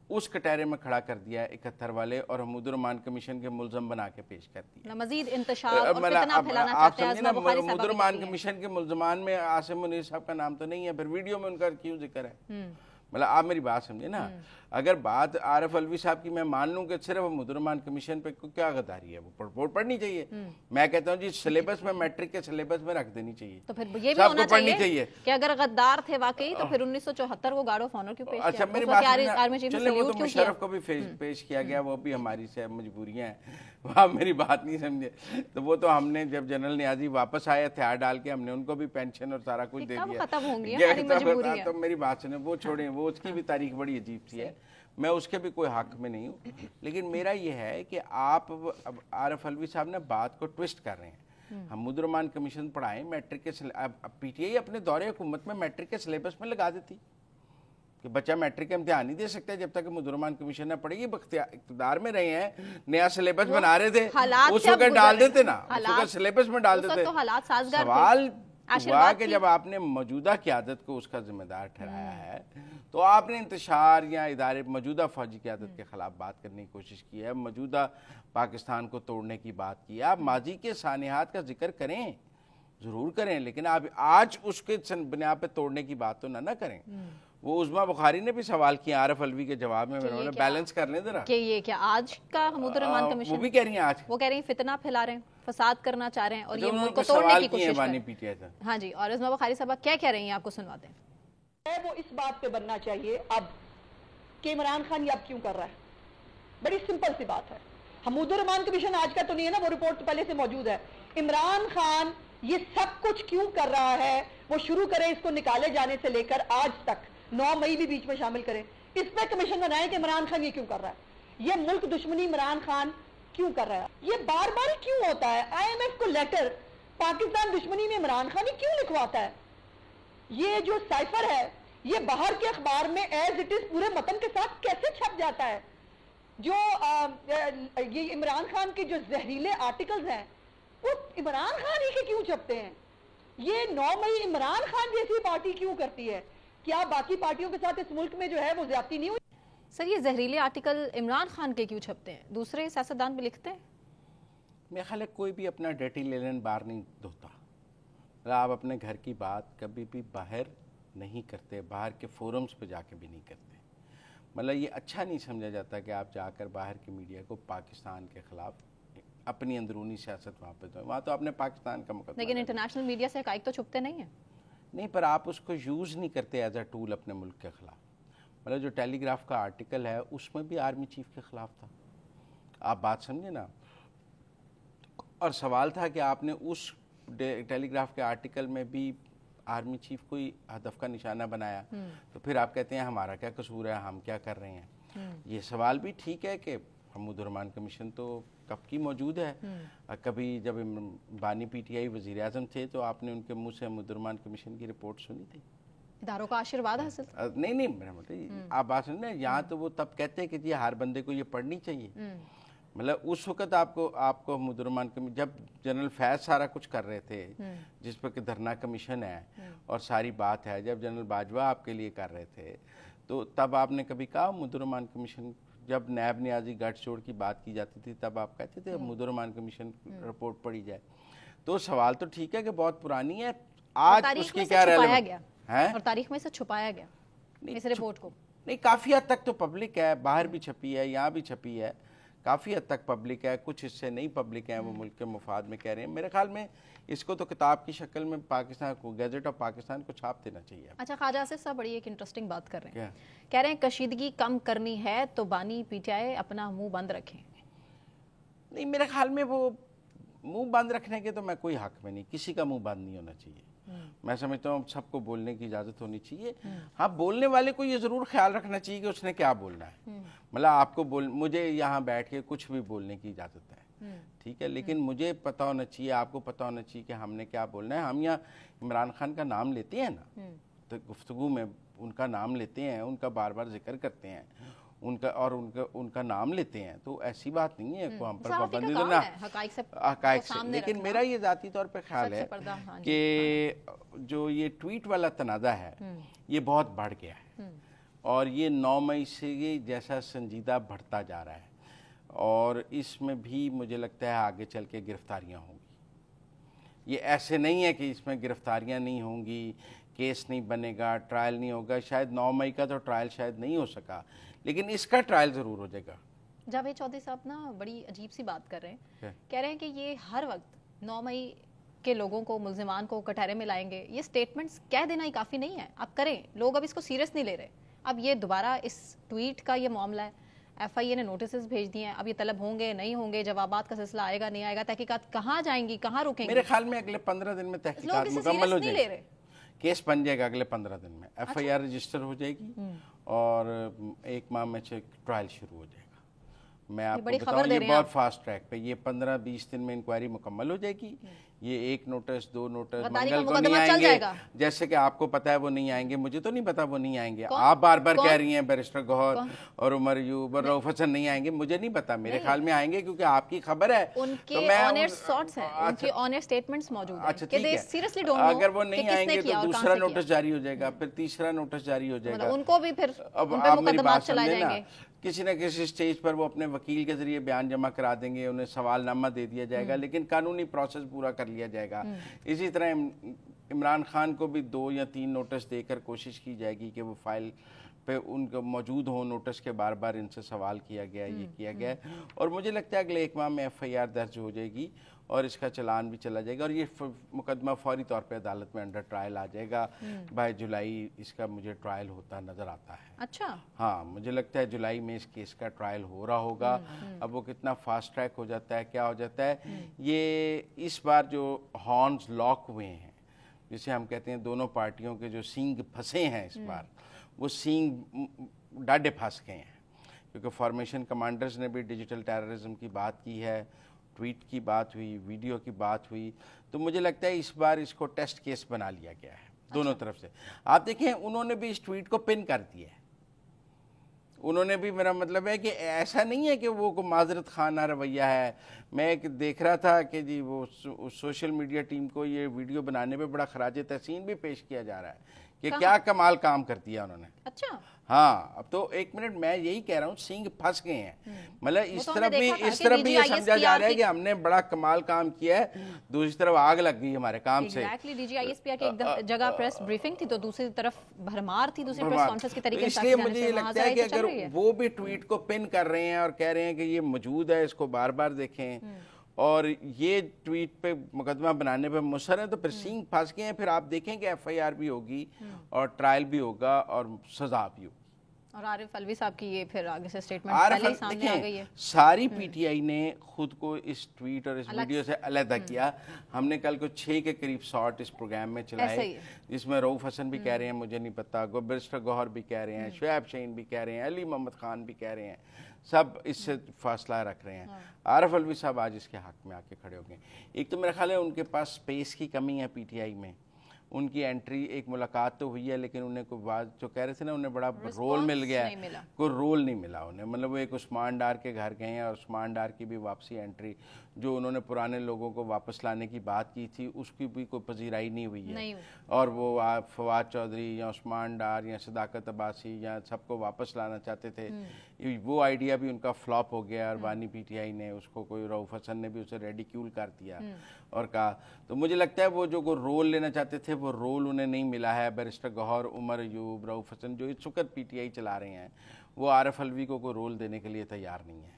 उस कटहरे में खड़ा कर दिया है 71 वाले, और हमूदुर रहमान कमीशन के मुल्ज़म बना के पेश कर दिया। मजीद इंतशार और फितना फैलाना चाहते हैं। हमूदुर रहमान कमीशन के मुल्ज़मान में आसिम मुनीर साहब का नाम तो नहीं है, फिर वीडियो में उनका क्यों जिक्र है? मतलब आप मेरी बात समझे ना। अगर बात आरिफ अलवी साहब की मैं मान लूं कि सिर्फ हमूदुर रहमान कमीशन पे क्या गद्दारी है, वो रिपोर्ट पढ़नी चाहिए। मैं कहता हूं जी सिलेबस में, मैट्रिक के सिलेबस में रख देनी चाहिए। तो फिर ये भी होना चाहिए कि अगर गद्दार थे वाकई तो फिर 1974 को गार्ड ऑफ ऑनर क्यों पेश किया? अच्छा, मेरी बात मुशर्रफ को भी पेश किया गया, वो भी हमारी से मजबूरियां हैं। आप मेरी बात नहीं समझे तो वो तो हमने जब जनरल नियाजी वापस आए हथियार डाल के, हमने उनको भी पेंशन और सारा कुछ दे दिया। खत्म होंगी हमारी मजबूरियां। तो मेरी बात सुने, वो छोड़े, वो उसकी भी तारीख बड़ी अजीब सी है, मैं उसके भी कोई हक में नहीं हूँ। लेकिन मेरा ये है कि आप आरिफ अलवी साहब ने बात को ट्विस्ट कर रहे हैं। हमूदुर रहमान कमीशन पढ़ाएं, मैट्रिक के पीटीआई अपने दौरे हुकूमत में मैट्रिक के सिलेबस में लगा देती कि बच्चा मैट्रिक का इम्तिहान नहीं दे सकता जब तक हमूदुर रहमान कमीशन न पढ़ेगी। इक़्तिदार में रहे हैं, नया सिलेबस बना रहे थे, उस वक्त डाल देते ना, उस वक्त सिलेबस में डाल देते। तो हालात साजगार सवाल हुआ कि जब आपने मौजूदा क़यादत को उसका जिम्मेदार ठहराया है तो आपने इंतशार या इदारे मौजूदा फौजी क़यादत के ख़िलाफ़ बात करने की कोशिश की है, मौजूदा पाकिस्तान को तोड़ने की बात की है। आप माजी के सानिहात का जिक्र करें, ज़रूर करें, लेकिन आप आज उसके बुनियाद पे तोड़ने की बात तो ना करें। वो उज़मा बुखारी ने भी सवाल किया आरिफ अलवी के जवाब में, उन्होंने बैलेंस कर लें जरा कि ये क्या आज का हमुदुर रहमान कमीशन, वो भी कह रही हैं आज, वो कह रही हैं फितना फैला रहे हैं, फसाद करना चाह रहे हैं और ये मुल्क को तोड़ने की कोशिश कर रहे हैं। हाँ जी, और उज़मा बुखारी साहब क्या कह रही हैं आपको सुनवाते हैं। वो इस बात पे बनना चाहिए अब कि इमरान खान ये अब क्यों कर रहा है। बड़ी सिंपल सी बात है, हमुदुर रहमान कमीशन आज का तो नहीं है ना, वो रिपोर्ट तो पहले से मौजूद है। इमरान खान ये सब कुछ क्यों कर रहा है, वो शुरू करे इसको निकाले जाने से लेकर आज तक, 9 मई भी बीच में शामिल करें, इस पे कमीशन बनाए कि इमरान खान ये क्यों कर रहा है, ये मुल्क दुश्मनी इमरान खान क्यों कर रहा है, ये बार बार क्यों होता है। IMF को लेटर पाकिस्तान दुश्मनी में इमरान खान ही क्यों लिखवाता है। ये जो साइफर है ये बाहर के अखबार में एज इट इज पूरे मतन के साथ कैसे छप जाता है। जो ये इमरान खान के जो जहरीले आर्टिकल्स हैं वो इमरान खान ही के क्यों छपते हैं। ये 9 मई इमरान खान जैसी पार्टी क्यों करती है। क्या बाकी पार्टियों के साथ इस मुल्क में जो है वो ज्यादती नहीं हुई। सर ये जहरीले आर्टिकल इमरान खान के क्यों छपते हैं, दूसरे सियासतदान भी लिखते हैं। मेरे ख्याल है कोई भी अपना डर्टी लेलन बाहर नहीं धोता। आप अपने घर की बात कभी भी बाहर नहीं करते, बाहर के फोरम्स पे जाके भी नहीं करते। मतलब ये अच्छा नहीं समझा जाता कि आप जाकर बाहर की मीडिया को पाकिस्तान के खिलाफ अपनी अंदरूनी सियासत वहाँ पे दो। वहाँ तो आपने पाकिस्तान का मुकदमा, लेकिन इंटरनेशनल मीडिया से हकाइक तो छुपते नहीं हैं। नहीं, पर आप उसको यूज़ नहीं करते एज अ टूल अपने मुल्क के खिलाफ। मतलब जो टेलीग्राफ का आर्टिकल है उसमें भी आर्मी चीफ के खिलाफ था, आप बात समझे ना। और सवाल था कि आपने उस टेलीग्राफ के आर्टिकल में भी आर्मी चीफ को ही हदफ का निशाना बनाया, तो फिर आप कहते हैं हमारा क्या कसूर है, हम क्या कर रहे हैं। ये सवाल भी ठीक है कि हमुदुर रहमान कमीशन तो कब की मौजूद है। कभी जब बानी PTI वज़ीर आज़म थे तो आपने उनके मुंह से हमुदुर रहमान कमीशन की रिपोर्ट सुनी थी। इदारों का आशीर्वाद हासिल। नहीं मेरा मतलब आप बात सुन, यहाँ तो वो तब कहते हैं कि जी हर बंदे को ये पढ़नी चाहिए। मतलब उस वक्त आपको हमुदुर रहमान कमीशन, जब जनरल फैज सारा कुछ कर रहे थे जिस पर कि धरना कमीशन है और सारी बात है, जब जनरल बाजवा आपके लिए कर रहे थे तो तब आपने कभी कहा हमुदुर रहमान कमीशन, जब नैब नियाजी गठजोड़ की बात की जाती थी तब आप कहते थे हमुदुर रहमान कमीशन रिपोर्ट पढ़ी जाए। तो सवाल तो ठीक है कि बहुत पुरानी है, आज उसकी क्या रेलेवेंस है और तारीख में से छुपाया गया इस रिपोर्ट को। नहीं, काफ़ी हद तक तो पब्लिक है, बाहर भी छपी है, यहाँ भी छपी है, काफ़ी हद तक पब्लिक है। कुछ हिस्से नहीं पब्लिक हैं, वो मुल्क के मुफाद में कह रहे हैं। मेरे ख्याल में इसको तो किताब की शक्ल में पाकिस्तान को, गैजेट ऑफ पाकिस्तान को छाप देना चाहिए। अच्छा, ख्वाजा आसिफ साहब बड़ी एक इंटरेस्टिंग बात कर रहे हैं, कह रहे हैं कशीदगी कम करनी है तो बानी PTI अपना मुंह बंद रखें। नहीं, मेरे ख्याल में वो मुंह बंद रखने के तो मैं कोई हक में नहीं, किसी का मुंह बंद नहीं होना चाहिए। मैं समझता हूँ सबको बोलने की इजाज़त होनी चाहिए। हाँ, बोलने वाले को ये ज़रूर ख्याल रखना चाहिए कि उसने क्या बोलना है। मतलब आपको मुझे यहाँ बैठ के कुछ भी बोलने की इजाज़त है, ठीक है, लेकिन मुझे पता होना चाहिए, आपको पता होना चाहिए कि हमने क्या बोलना है। हम यहाँ इमरान खान का नाम लेते हैं ना, तो गुफ्तगू में उनका नाम लेते हैं, उनका बार बार जिक्र करते हैं, उनका नाम लेते हैं, तो ऐसी बात नहीं है को हम पर पाबंदी तो ना हकाइक से। लेकिन मेरा ये ज़ाती तौर पे ख्याल है कि जो ये ट्वीट वाला तनाज़ा है ये बहुत बढ़ गया है और ये 9 मई से ये जैसा संजीदा बढ़ता जा रहा है और इसमें भी मुझे लगता है आगे चल के गिरफ्तारियाँ होंगी। ये ऐसे नहीं है कि इसमें गिरफ्तारियाँ नहीं होंगी, केस नहीं बनेगा, ट्रायल नहीं होगा। शायद 9 मई का तो ट्रायल शायद नहीं हो सका, लेकिन इसका ट्रायल ज़रूर हो जाएगा। जावेद चौधरी साहब ना बड़ी अजीब सी बात कर रहे हैं, कह रहे हैं कि ये हर वक्त 9 मई के लोगों को, मुल्जिमान को कटहरे में लाएंगे। ये स्टेटमेंट्स कह देना ही काफ़ी नहीं है, आप करें, लोग अब इसको सीरियस नहीं ले रहे। अब ये दोबारा इस ट्वीट का ये मामला है, FIA ने नोटिस भेज दिए हैं, अब ये तलब होंगे नहीं होंगे, जवाबात का सिलसिला आएगा नहीं आएगा, तहकीकात कहाँ जाएंगी, कहाँ रुकेंगे। मेरे ख्याल में अगले 15 दिन में तहकीकात मुकम्मल हो जाएगी, केस बन जाएगा अगले 15 दिन में। FIR रजिस्टर हो जाएगी और 1 माह में ट्रायल शुरू हो जाएगा। मैं आपको बताऊं ये बहुत फास्ट ट्रैक पे, ये 15-20 दिन में इंक्वायरी मुकम्मल हो जाएगी। ये 1 नोटिस 2 नोटिस मंगल को नहीं आएंगे, जैसे कि आपको पता है वो नहीं आएंगे, मुझे तो नहीं पता वो नहीं आएंगे। आप बार बार कह रही हैं बैरिस्टर गौहर और उमर अयूब और रऊफ हसन नहीं आएंगे, मुझे नहीं पता, मेरे ख्याल में आएंगे क्योंकि आपकी खबर है। उनके ऑनेस्ट शॉट्स हैं, उनके ऑनेस्ट स्टेटमेंट्स मौजूद हैं। अच्छा ठीक है, अगर वो नहीं आएंगे तो दूसरा नोटिस जारी हो जाएगा, फिर तीसरा नोटिस जारी हो जाएगा, उनको भी फिर अब आप मेरी बात समझे ना, किसी न किसी स्टेज पर वो अपने वकील के जरिए बयान जमा करा देंगे, उन्हें सवालनामा दे दिया जाएगा, लेकिन कानूनी प्रोसेस पूरा कर लिया जाएगा। इसी तरह इमरान खान को भी 2 या 3 नोटिस देकर कोशिश की जाएगी कि वो फाइल पे उनको मौजूद हो नोटिस के, बार बार इनसे सवाल किया गया, ये किया गया, और मुझे लगता है अगले 1 माह में FIR दर्ज हो जाएगी और इसका चलान भी चला जाएगा और ये मुकदमा फौरी तौर पे अदालत में अंडर ट्रायल आ जाएगा। बाय जुलाई इसका मुझे ट्रायल होता नजर आता है। अच्छा, हाँ, मुझे लगता है जुलाई में इस केस का ट्रायल हो रहा होगा। अब वो कितना फास्ट ट्रैक हो जाता है, क्या हो जाता है, ये इस बार जो हॉर्न्स लॉक हुए हैं, जिसे हम कहते हैं दोनों पार्टियों के जो सींग फंसे हैं इस बार, वो सींग डाढ़े फंस गए हैं, क्योंकि फॉर्मेशन कमांडर्स ने भी डिजिटल टेररिज्म की बात की है, ट्वीट की बात हुई, वीडियो की बात हुई, तो मुझे लगता है इस बार इसको टेस्ट केस बना लिया गया है दोनों तरफ से। आप देखें उन्होंने भी इस ट्वीट को पिन कर दिया है, उन्होंने भी, मेरा मतलब है कि ऐसा नहीं है कि वो को माजरत खाना रवैया है। मैं एक देख रहा था कि जी वो सोशल मीडिया टीम को ये वीडियो बनाने पे बड़ा खराज तहसीन भी पेश किया जा रहा है कि क्या कमाल काम कर दिया उन्होंने। अच्छा, हाँ, अब तो 1 मिनट, मैं यही कह रहा हूँ, सींग फंस गए हैं। मतलब इस तरफ भी ये समझा जा रहा है कि हमने बड़ा कमाल काम किया है, दूसरी तरफ आग लग गई हमारे काम से। DGISPR की एक जगह प्रेस ब्रीफिंग थी तो दूसरी तरफ भरमार थी, दूसरी प्रेस कॉन्फ्रेंस की तरीके से। इसलिए मुझे ये लगता है कि अगर वो भी ट्वीट को पिन कर रहे हैं और कह रहे हैं कि ये मौजूद है, इसको बार बार देखें, और ये ट्वीट पे मुकदमा बनाने पे मुसर है, तो फिर सींग फंस गए हैं। फिर आप देखेंगे FIR भी होगी और ट्रायल भी होगा और सजा भी होगी। और आरिफ अलवी साहब की ये फिर आगे से स्टेटमेंट पहले ही सामने आ गई है। सारी PTI ने खुद को इस ट्वीट और इस वीडियो से अलग किया। हमने कल को 6 के करीब शॉट इस प्रोग्राम में चलाए, जिसमें रऊफ हसन भी कह रहे हैं मुझे नहीं पता, बैरिस्टर गौहर भी कह रहे हैं, शुएब शहीन भी कह रहे हैं, अली मोहम्मद खान भी कह रहे हैं, सब इससे फासला रख रहे हैं। आरिफ अलवी साहब आज इसके हक में आके खड़े हो गए। एक तो मेरा ख्याल है उनके पास स्पेस की कमी है PTI में, उनकी एंट्री, एक मुलाकात तो हुई है, लेकिन उन्हें कोई बात जो कह रहे थे ना, उन्हें बड़ा रोल मिल गया है, कोई रोल नहीं मिला उन्हें। मतलब वो एक उस्मान डार के घर गए हैं और उस्मान डार की भी वापसी एंट्री, जो उन्होंने पुराने लोगों को वापस लाने की बात की थी, उसकी भी कोई पजीराई नहीं हुई है। और वो फवाद चौधरी या उस्मान डार या सदाकत अब्बासी या सबको वापस लाना चाहते थे, वो आइडिया भी उनका फ्लॉप हो गया और बानी PTI ने उसको, कोई रऊफ हसन ने भी उसे रेडिक्यूल कर दिया और कहा। तो मुझे लगता है वो जो रोल लेना चाहते थे वो रोल उन्हें नहीं मिला है। बैरिस्टर गौहर, उमर अयूब, रऊफ हसन जो इस वक्त PTI चला रहे हैं, वो आरिफ अलवी को कोई रोल देने के लिए तैयार नहीं है।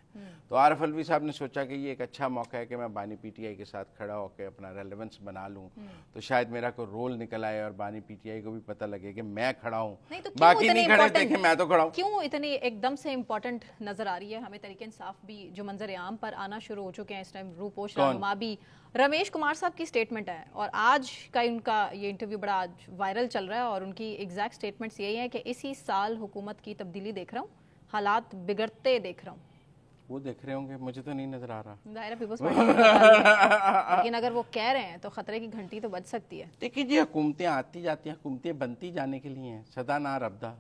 तो आरिफ अलवी साहब ने सोचा कि ये एक अच्छा मौका है कि मैं बानी PTI के साथ खड़ा होकर अपना रेलेवेंस बना लूं, तो शायद मेरा कोई रोल निकल आए और बानी PTI को भी पता लगे कि मैं खड़ा हूं, तो बाकी नहीं खड़े, देखें मैं तो खड़ा हूं। क्यों इतनी एकदम से इम्पोर्टेंट नजर आ रही है हमें? तरीके इंसाफ भी जो मंजर आम पर आना शुरू हो चुके हैं इस टाइम, रूपोश रहनुमा भी, रमेश कुमार साहब की स्टेटमेंट है और आज का उनका ये इंटरव्यू बड़ा आज वायरल चल रहा है और उनकी एग्जैक्ट स्टेटमेंट्स यही है कि इसी साल हुकूमत की तब्दीली देख रहा हूँ, हालात बिगड़ते देख रहा हूँ। वो देख रहे होंगे, मुझे तो नहीं नजर आ रहा। लेकिन अगर वो कह रहे हैं तो खतरे की घंटी तो बज सकती है। देखिए जी, हुकूमतें आती जाती हैं, हुकूमतें बनती जाने के लिए हैं, सदा ना रब्दा।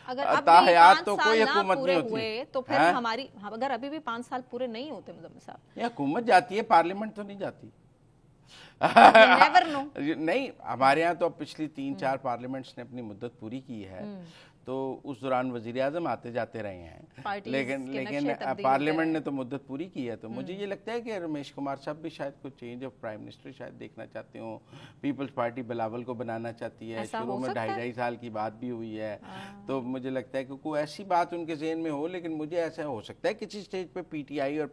अगर अभी 5 तो कोई हुकूमत नहीं होती तो फिर हमारी, अगर अभी भी 5 साल पूरे नहीं होते मुजम्मिल साहब, ये हुकूमत जाती है, पार्लियामेंट तो नहीं जाती। Never know. नहीं, हमारे यहाँ तो पिछली 3-4 पार्लियामेंट्स ने अपनी मुद्दत पूरी की है, तो उस दौरान वजीर आजम आते जाते रहे हैं, लेकिन पार्लियामेंट ने तो मुद्दत पूरी की है। तो मुझे ये लगता है कि रमेश कुमार साहब भी शायद कुछ चेंज ऑफ प्राइम मिनिस्टर शायद देखना चाहते हो। पीपल्स पार्टी बिलावल को बनाना चाहती है, शुरू में 2.5 साल की बात भी हुई है, तो मुझे लगता है कि कोई ऐसी बात उनके जहन में हो। लेकिन मुझे ऐसा हो सकता है किसी स्टेज पे PTI और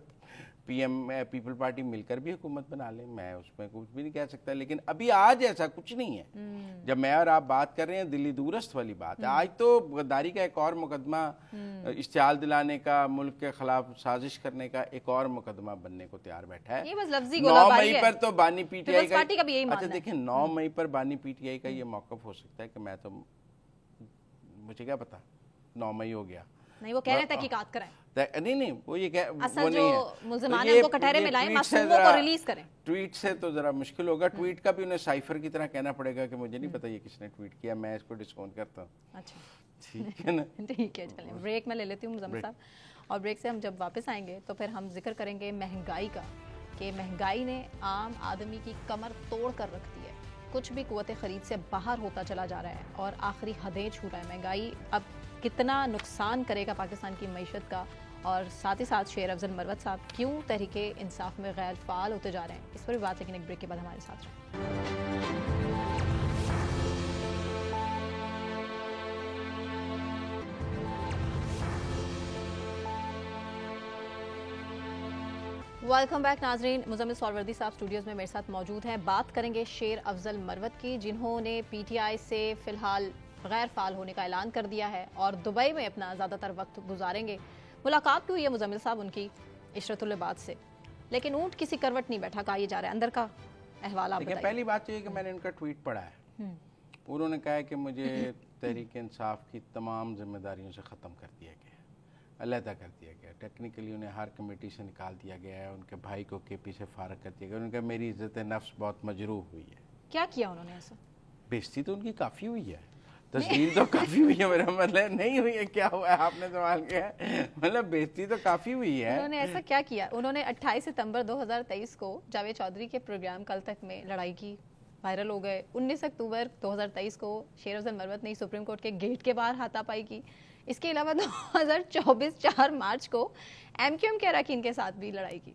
PM पीपल पार्टी मिलकर भी हुकूमत बना ले, मैं उसमें कुछ भी नहीं कह सकता। लेकिन अभी आज ऐसा कुछ नहीं है। जब मैं और आप बात कर रहे हैं, दिल्ली दूरस्थ वाली बात है। आज तो गद्दारी का एक और मुकदमा, इश्तियाल दिलाने का, मुल्क के खिलाफ साजिश करने का एक और मुकदमा बनने को तैयार बैठा है। 9 मई पर तो बानी PTI का, अच्छा देखिए, 9 मई पर बानी PTI का ये मौक़िफ़ हो सकता है कि मैं तो, मुझे क्या पता, 9 मई हो गया, नहीं, वो कह रहे थे तहकीकात कराएं। नहीं वो ये असल वो जो नहीं है। मुल्ज़िमान तो हैं उनको कटहरे में लाएं, मासूमों को रिलीज करें। ट्वीट से तो जरा मुश्किल होगा, ट्वीट का भी उन्हें साइफर की तरह कहना पड़ेगा कि मुझे नहीं पता ये किसने ट्वीट किया, मैं इसको डिस्काउंट करता हूँ। अच्छा ठीक है ना। ठीक है, चलें ब्रेक में ले लेती हूँ मुज़म्मिल साहब, और ब्रेक से हम जब वापस आएंगे तो फिर हम जिक्र करेंगे महंगाई का, कि महंगाई ने आम आदमी की कमर तोड़ कर रख दी है, कुछ भी कुव्वत ख़रीद से बाहर होता चला जा रहा है और आखिरी हदें छू रहा है। महंगाई अब कितना नुकसान करेगा पाकिस्तान की मईशत का, और साथ ही साथ शेर अफजल मरवत साहब क्यों तहरीके इंसाफ में गैर फ़ाल होते जा रहे हैं, इस पर भी बात, लेकिन एक ब्रेक के बाद हमारे साथ रहें। वेलकम बैक नाजरीन, मुज़म्मिल सॉलवर्दी साहब स्टूडियोज़ में मेरे साथ मौजूद हैं। बात करेंगे शेर अफजल मरवत की, जिन्होंने PTI से फ़िलहाल गैर फ़ाल होने का ऐलान कर दिया है और दुबई में अपना ज़्यादातर वक्त गुजारेंगे। मुलाकात भी हुई है मुज़म्मिल साहब उनकी इशरतुल इबाद से, लेकिन ऊँट किसी करवट नहीं बैठा, कहा यह जा रहा है। अंदर का अहवाल आप बताइए। पहली बात ये कि मैंने उनका ट्वीट पढ़ा है, उन्होंने कहा है कि मुझे तहरीक इंसाफ की तमाम जिम्मेदारियों से ख़त्म कर दिया गया, अलहदा कर दिया गया, टेक्निकली उन्हें हर कमेटी से निकाल दिया गया है, उनके भाई को KP से फारग कर दिया गया। उनका मेरी इज़्ज़त नफ्स बहुत मजरूह हुई है। क्या किया उन्होंने ऐसा? बेइज्जती तो उनकी काफ़ी हुई है, तस्लील तो काफ़ी हुई है, मेरा मतलब नहीं हुई है क्या हुआ है आपने सवाल किया है, मतलब बेइज्जती तो काफ़ी हुई है। उन्होंने ऐसा क्या किया? उन्होंने 28 सितंबर 2023 को जावेद चौधरी के प्रोग्राम कल तक में लड़ाई की, वायरल हो गए। 19 अक्टूबर 2023 को शेर अफजल मरवत ने सुप्रीम कोर्ट के गेट के बाहर हाथापाई की। इसके अलावा 2024 4 मार्च को MQM के अरकान के साथ भी लड़ाई की।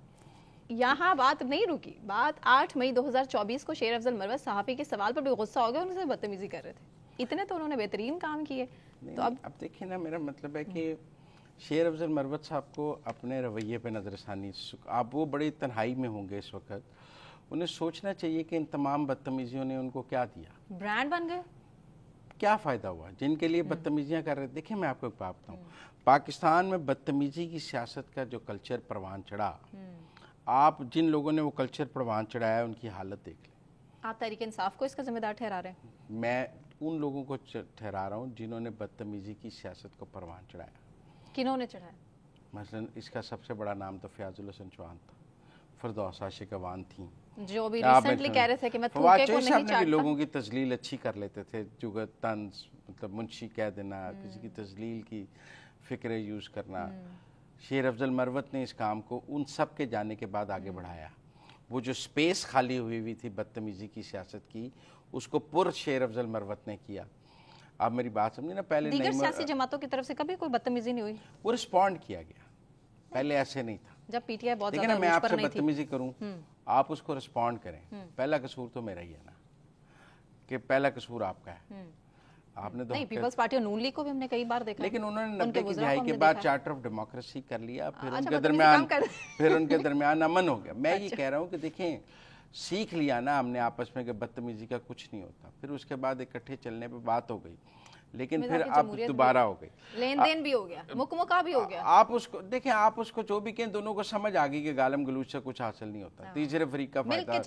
यहाँ बात नहीं रुकी, बात 8 मई 2024 को शेर अफजल मरवत सहाफ़ी के सवाल पर भी गुस्सा हो गया, उनसे बदतमीजी कर रहे थे। इतने तो उन्होंने बेहतरीन काम किए। तो अब देखिए ना, मेरा मतलब है कि शेर अफजल मरवत साहब को अपने रवैये पे नज़रसानी, आप वो बड़ी तन्हाई में होंगे इस वक्त, उन्हें सोचना चाहिए कि इन तमाम बदतमीजियों ने उनको क्या दिया, ब्रांड बन गए, क्या फ़ायदा हुआ जिनके लिए बदतमीजियाँ कर रहे। देखिए मैं आपको एक बात बताऊँ, पाकिस्तान में बदतमीजी की सियासत का जो कल्चर परवान चढ़ा, आप जिन लोगों ने वो कल्चर परवान चढ़ाया उनकी हालत देख लें। आप तहरीक इंसाफ को इसका जिम्मेदार ठहरा रहे हैं? मैं उन लोगों को ठहरा रहा हूँ जिन्होंने बदतमीजी की सियासत को परवान चढ़ाया। किन्होंने चढ़ाया? मसलन इसका सबसे बड़ा नाम तो फयाजुल हसन चौहान था, फिरदौस आशिक अवान थी, जो भी रिसेंटली कह रहे थे कि मैं थूके को नहीं चाटता। लोगों की तजलील अच्छी कर लेते थे, जुगत तंज मतलब मुंशी कह देना, किसी की तजलील की फिक्र यूज़ करना। शेर अफजल मरवत ने इस काम को उन सब के जाने के बाद आगे बढ़ाया। वो जो स्पेस खाली हुई थी बदतमीजी की सियासत की, उसको पुर शेर अफजल मरवत ने किया। आप मेरी बात समझिए ना, पहले दीगर सियासी जमातों की तरफ से कभी कोई बदतमीजी नहीं हुई? वो रिस्पॉन्ड किया गया, पहले ऐसे नहीं था। जब PTI बहुत ज़्यादा मैं आपसे बदतमीजी करूं, आप उसको रिस्पॉन्ड करें, पहला कसूर तो मेरा ही है ना, कि पहला कसूर आपका है। आपने तो नहीं, पीपल्स पार्टी और नून लीग को भी हमने कई बार देखा, लेकिन उन्होंने 90 की दहाई के बाद चार्टर ऑफ डेमोक्रेसी कर लिया, फिर उनके दरमियान अमन हो गया। मैं ये कह रहा हूँ कि देखें, सीख लिया ना हमने आपस में कि बदतमीजी का कुछ नहीं होता, फिर उसके बाद इकट्ठे चलने पे बात हो गई, लेकिन फिर अब दोबारा हो गई, लेन देन भी हो गया, मुकमुका भी हो गया। आप उसको देखें, आप उसको जो भी कहें, दोनों को समझ आ गई कि गालम गलूच से कुछ हासिल नहीं होता, तीसरे फरीक का फायदा,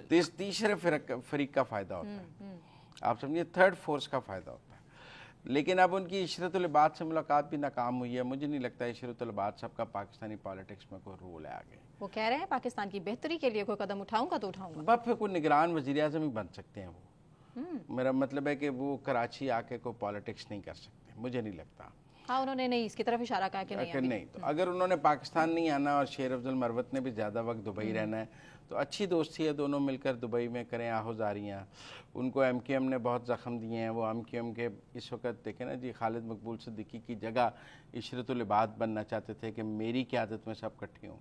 तीसरे फरीक का फायदा होता है, आप समझिए थर्ड फोर्स का फायदा होता है। लेकिन अब उनकी इशरतुल इबाद से मुलाकात भी नाकाम हुई है। मुझे नहीं लगता इशरतुल इबाद साहब का पाकिस्तानी पॉलिटिक्स में कोई रोल है आगे। वो कह रहे हैं पाकिस्तान की बेहतरी के लिए कोई कदम उठाऊंगा तो उठाऊंगा, बस फिर कोई निगरान वज़ीर आज़म ही बन सकते हैं वो। मेरा मतलब है कि वो कराची आके कोई पॉलिटिक्स नहीं कर सकते, मुझे नहीं लगता। हाँ, उन्होंने नहीं इसकी तरफ इशारा कहा कि नहीं तो अगर उन्होंने पाकिस्तान नहीं आना और शेर अफजल मरवत ने भी ज़्यादा वक्त दुबई रहना है, तो अच्छी दोस्ती है, दोनों मिलकर दुबई में करें आहोजारियाँ। उनको MQM ने बहुत ज़ख्म दिए हैं, वो MQM के इस वक्त देखें ना जी, खालिद मकबूल सिद्दीकी की जगह इशरतुल इबाद बनना चाहते थे कि मेरी क़यादत में सब इकट्ठे हों,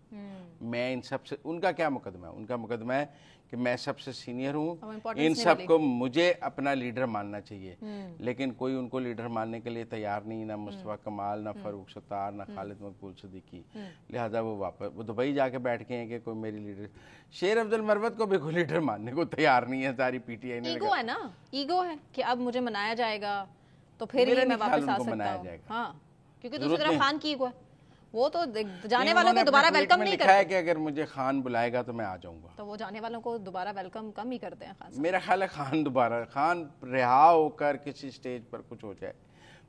मैं इन सब से, उनका क्या मुकदमा है? उनका मुकदमा है कि मैं सबसे सीनियर हूँ, इन सब को मुझे अपना लीडर मानना चाहिए, लेकिन कोई उनको लीडर मानने के लिए तैयार नहीं, ना मुस्तफा कमाल, ना फारूक सत्तार, ना खालिद मकबूल सिद्दीकी। लिहाजा वो वापस वो दुबई जाके बैठ गए हैं कि कोई मेरी लीडर। शेर अफजल मरवत को भी कोई लीडर मानने को तैयार नहीं है सारी PTI ने। ईगो है ना, ईगो है कि अब मुझे मनाया जाएगा तो फिर ही मैं वापस आ सकता हूँ। हाँ, क्योंकि दूसरी तरफ खान की ईगो है, वो तो जाने वालों को दोबारा वेलकम नहीं करते। है कि अगर मुझे खान बुलाएगा तो मैं आ जाऊंगा, तो वो जाने वालों को दोबारा वेलकम कम ही करते हैं खान। मेरा ख्याल है खान रिहा होकर किसी स्टेज पर कुछ हो जाए,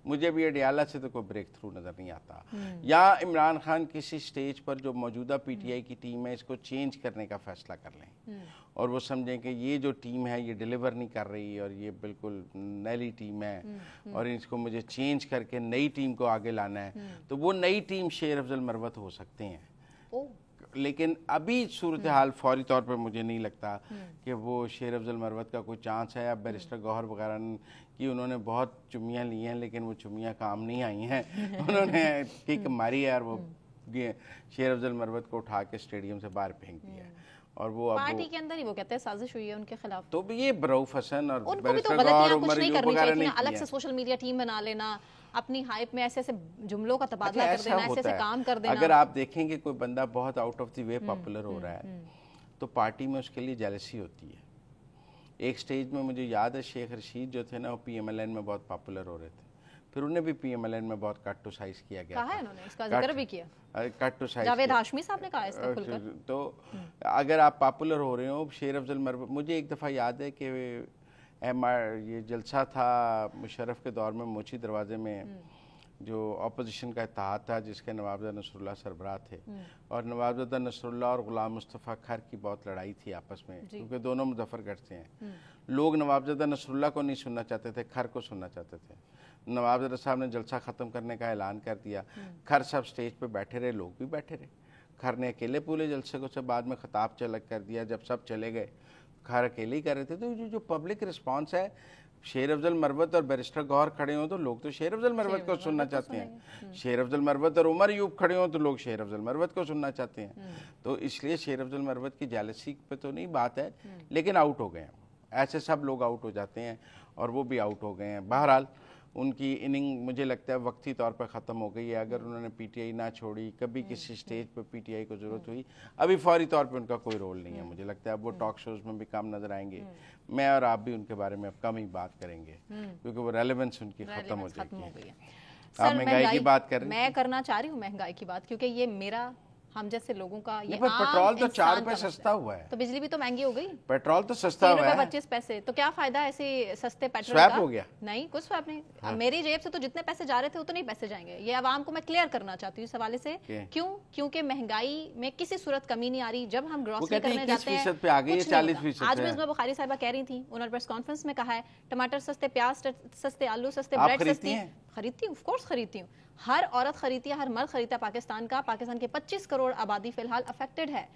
मुझे भी अडियाला से तो कोई ब्रेक थ्रू नज़र नहीं आता। या इमरान खान किसी स्टेज पर जो मौजूदा पीटीआई की टीम है इसको चेंज करने का फैसला कर लें और वो समझें कि ये जो टीम है ये डिलीवर नहीं कर रही और ये बिल्कुल नई टीम है और इसको मुझे चेंज करके नई टीम को आगे लाना है, तो वो नई टीम शेर अफजल मरवत हो सकते हैं। लेकिन अभी सूरत हाल फौरी तौर पर मुझे नहीं लगता कि वो शेर अफजल मरवत का कोई चांस है। अब बैरिस्टर गौहर वगैरह की उन्होंने बहुत चुम्मियाँ ली हैं लेकिन वो चुम्मियाँ काम नहीं आई हैं। उन्होंने किक मारी है और वो शेर अफजल मरवत को उठा के स्टेडियम से बाहर फेंक दिया है और वो पार्टी के अंदर ही वो कहते हैं साजिश हुई है उनके खिलाफ। तो ये रऊफ हसन और उनको भी तो गलतियां कुछ नहीं करनी चाहिए, अलग से सोशल मीडिया टीम बना लेना, अपनी हाइप में ऐसे ऐसे जुमलों का तबादला कर देना, ऐसे ऐसे काम कर देना। अगर आप देखेंगे कोई बंदा बहुत out of the way popular हो रहा है तो पार्टी में उसके लिए जेलसी होती है। एक स्टेज में मुझे याद है शेख रशीद जो थे ना वो PMLN में बहुत पॉपुलर हो रहे थे, फिर उन्हें भी PMLN में बहुत कट टू साइज किया गया। कहा है उन्होंने, इसका जिक्र भी किया, cut to size. Javed Hashmi साहब ने कहा इसका खुलकर। तो अगर आप पॉपुलर हो रहे हो, शेर अफजल मरवत, मुझे एक दफ़ा याद है कि ये जलसा था मुशर्रफ के दौर में मोची दरवाजे में जो अपोजिशन का इत्तेहाद था जिसके नवाबजादा नसरुल्लाह सरबराह थे और नवाबजादा नसरुल्लाह और गुलाम मुस्तफ़ा खर की बहुत लड़ाई थी आपस में क्योंकि दोनों मुजफ्फरगढ़ से हैं। लोग नवाबजादा नसरुल्लाह को नहीं सुनना चाहते थे, खर को सुनना चाहते थे। नवाबजादा साहब ने जलसा ख़त्म करने का ऐलान कर दिया, खर साहब स्टेज पे बैठे रहे, लोग भी बैठे रहे। खर ने अकेले पूरे जलसे को से बाद में ख़िताब चलक कर दिया, जब सब चले गए खर अकेले ही कर रहे थे। तो जो पब्लिक रिस्पॉन्स है, शेर अफजल मरवत और बैरिस्टर गौहर खड़े हों तो लोग तो शेर अफजल मरवत को सुनना चाहते हैं, शेर अफजल मरवत और उमर यूब खड़े हों तो लोग शेर अफजल मरवत को सुनना चाहते हैं। तो इसलिए शेर अफजल मरवत की जेलसी पे तो नहीं बात है, लेकिन आउट हो गए हैं, ऐसे सब लोग आउट हो जाते हैं और वो भी आउट हो गए हैं। बहरहाल उनकी इनिंग मुझे लगता है वक्ती तौर पर ख़त्म हो गई है। अगर उन्होंने पीटीआई ना छोड़ी, कभी किसी स्टेज पर पीटीआई को ज़रूरत हुई, अभी फौरी तौर पे उनका कोई रोल नहीं है। मुझे लगता है अब वो टॉक शोज़ में भी कम नज़र आएंगे, मैं और आप भी उनके बारे में अब कम ही बात करेंगे क्योंकि वो रेलेवेंस उनकी ख़त्म हो जाएगी। आप महंगाई की बात कर रहे हैं, मैं करना चाह रही हूँ महंगाई की बात, क्योंकि ये मेरा हम जैसे लोगों का ये पेट्रोल तो 4 रुपए सस्ता हुआ है, तो बिजली भी तो महंगी हो गई, पेट्रोल तो सस्ता हुआ है 25 पैसे। तो क्या फायदा ऐसे सस्ते पेट्रोल स्वैप का? हो गया? नहीं, कुछ स्वैप नहीं। हाँ। मेरी जेब से तो जितने पैसे जा रहे थे उतने ही पैसे जाएंगे। ये आवाम को मैं क्लियर करना चाहती हूँ इस हवाले से। क्यों? क्योंकि महंगाई में किसी सूरत कमी नहीं आ रही। जब हम ग्रोसरी करने जाते हैं 40%। आज भी इसमें बुखारी साहिबा कह रही थी, उन्होंने प्रेस कॉन्फ्रेंस में कहा है टमाटर सस्ते, प्याज सस्ते, आलू सस्ते, ब्रेड सस्ती। खरीदती हूँ, ऑफ कोर्स खरीदती हूँ, हर औरत खरीदती है, हर मर्द खरीदता है। पाकिस्तान की 25 करोड़ आबादी फिलहाल अफेक्टेड है।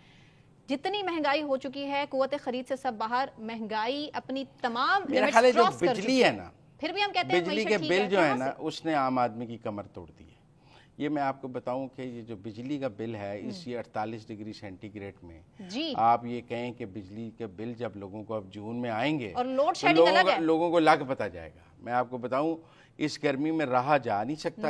जितनी महंगाई हो चुकी है, कुव्वत खरीद से सब बाहर, महंगाई अपनी तमाम लिमिट्स क्रॉस कर चुकी है ना। फिर भी हम कहते हैं बिजली के बिल जो है ना उसने आम आदमी की कमर तोड़ दी है। ये मैं आपको बताऊं कि ये जो बिजली का बिल है इस 48 डिग्री सेंटीग्रेड में जी। आप ये कहें कि बिजली के बिल जब लोगों को अब जून में आएंगे और लोड शेडिंग अलग है, लोगों को लग पता जाएगा। मैं आपको बताऊं इस गर्मी में रहा जा नहीं सकता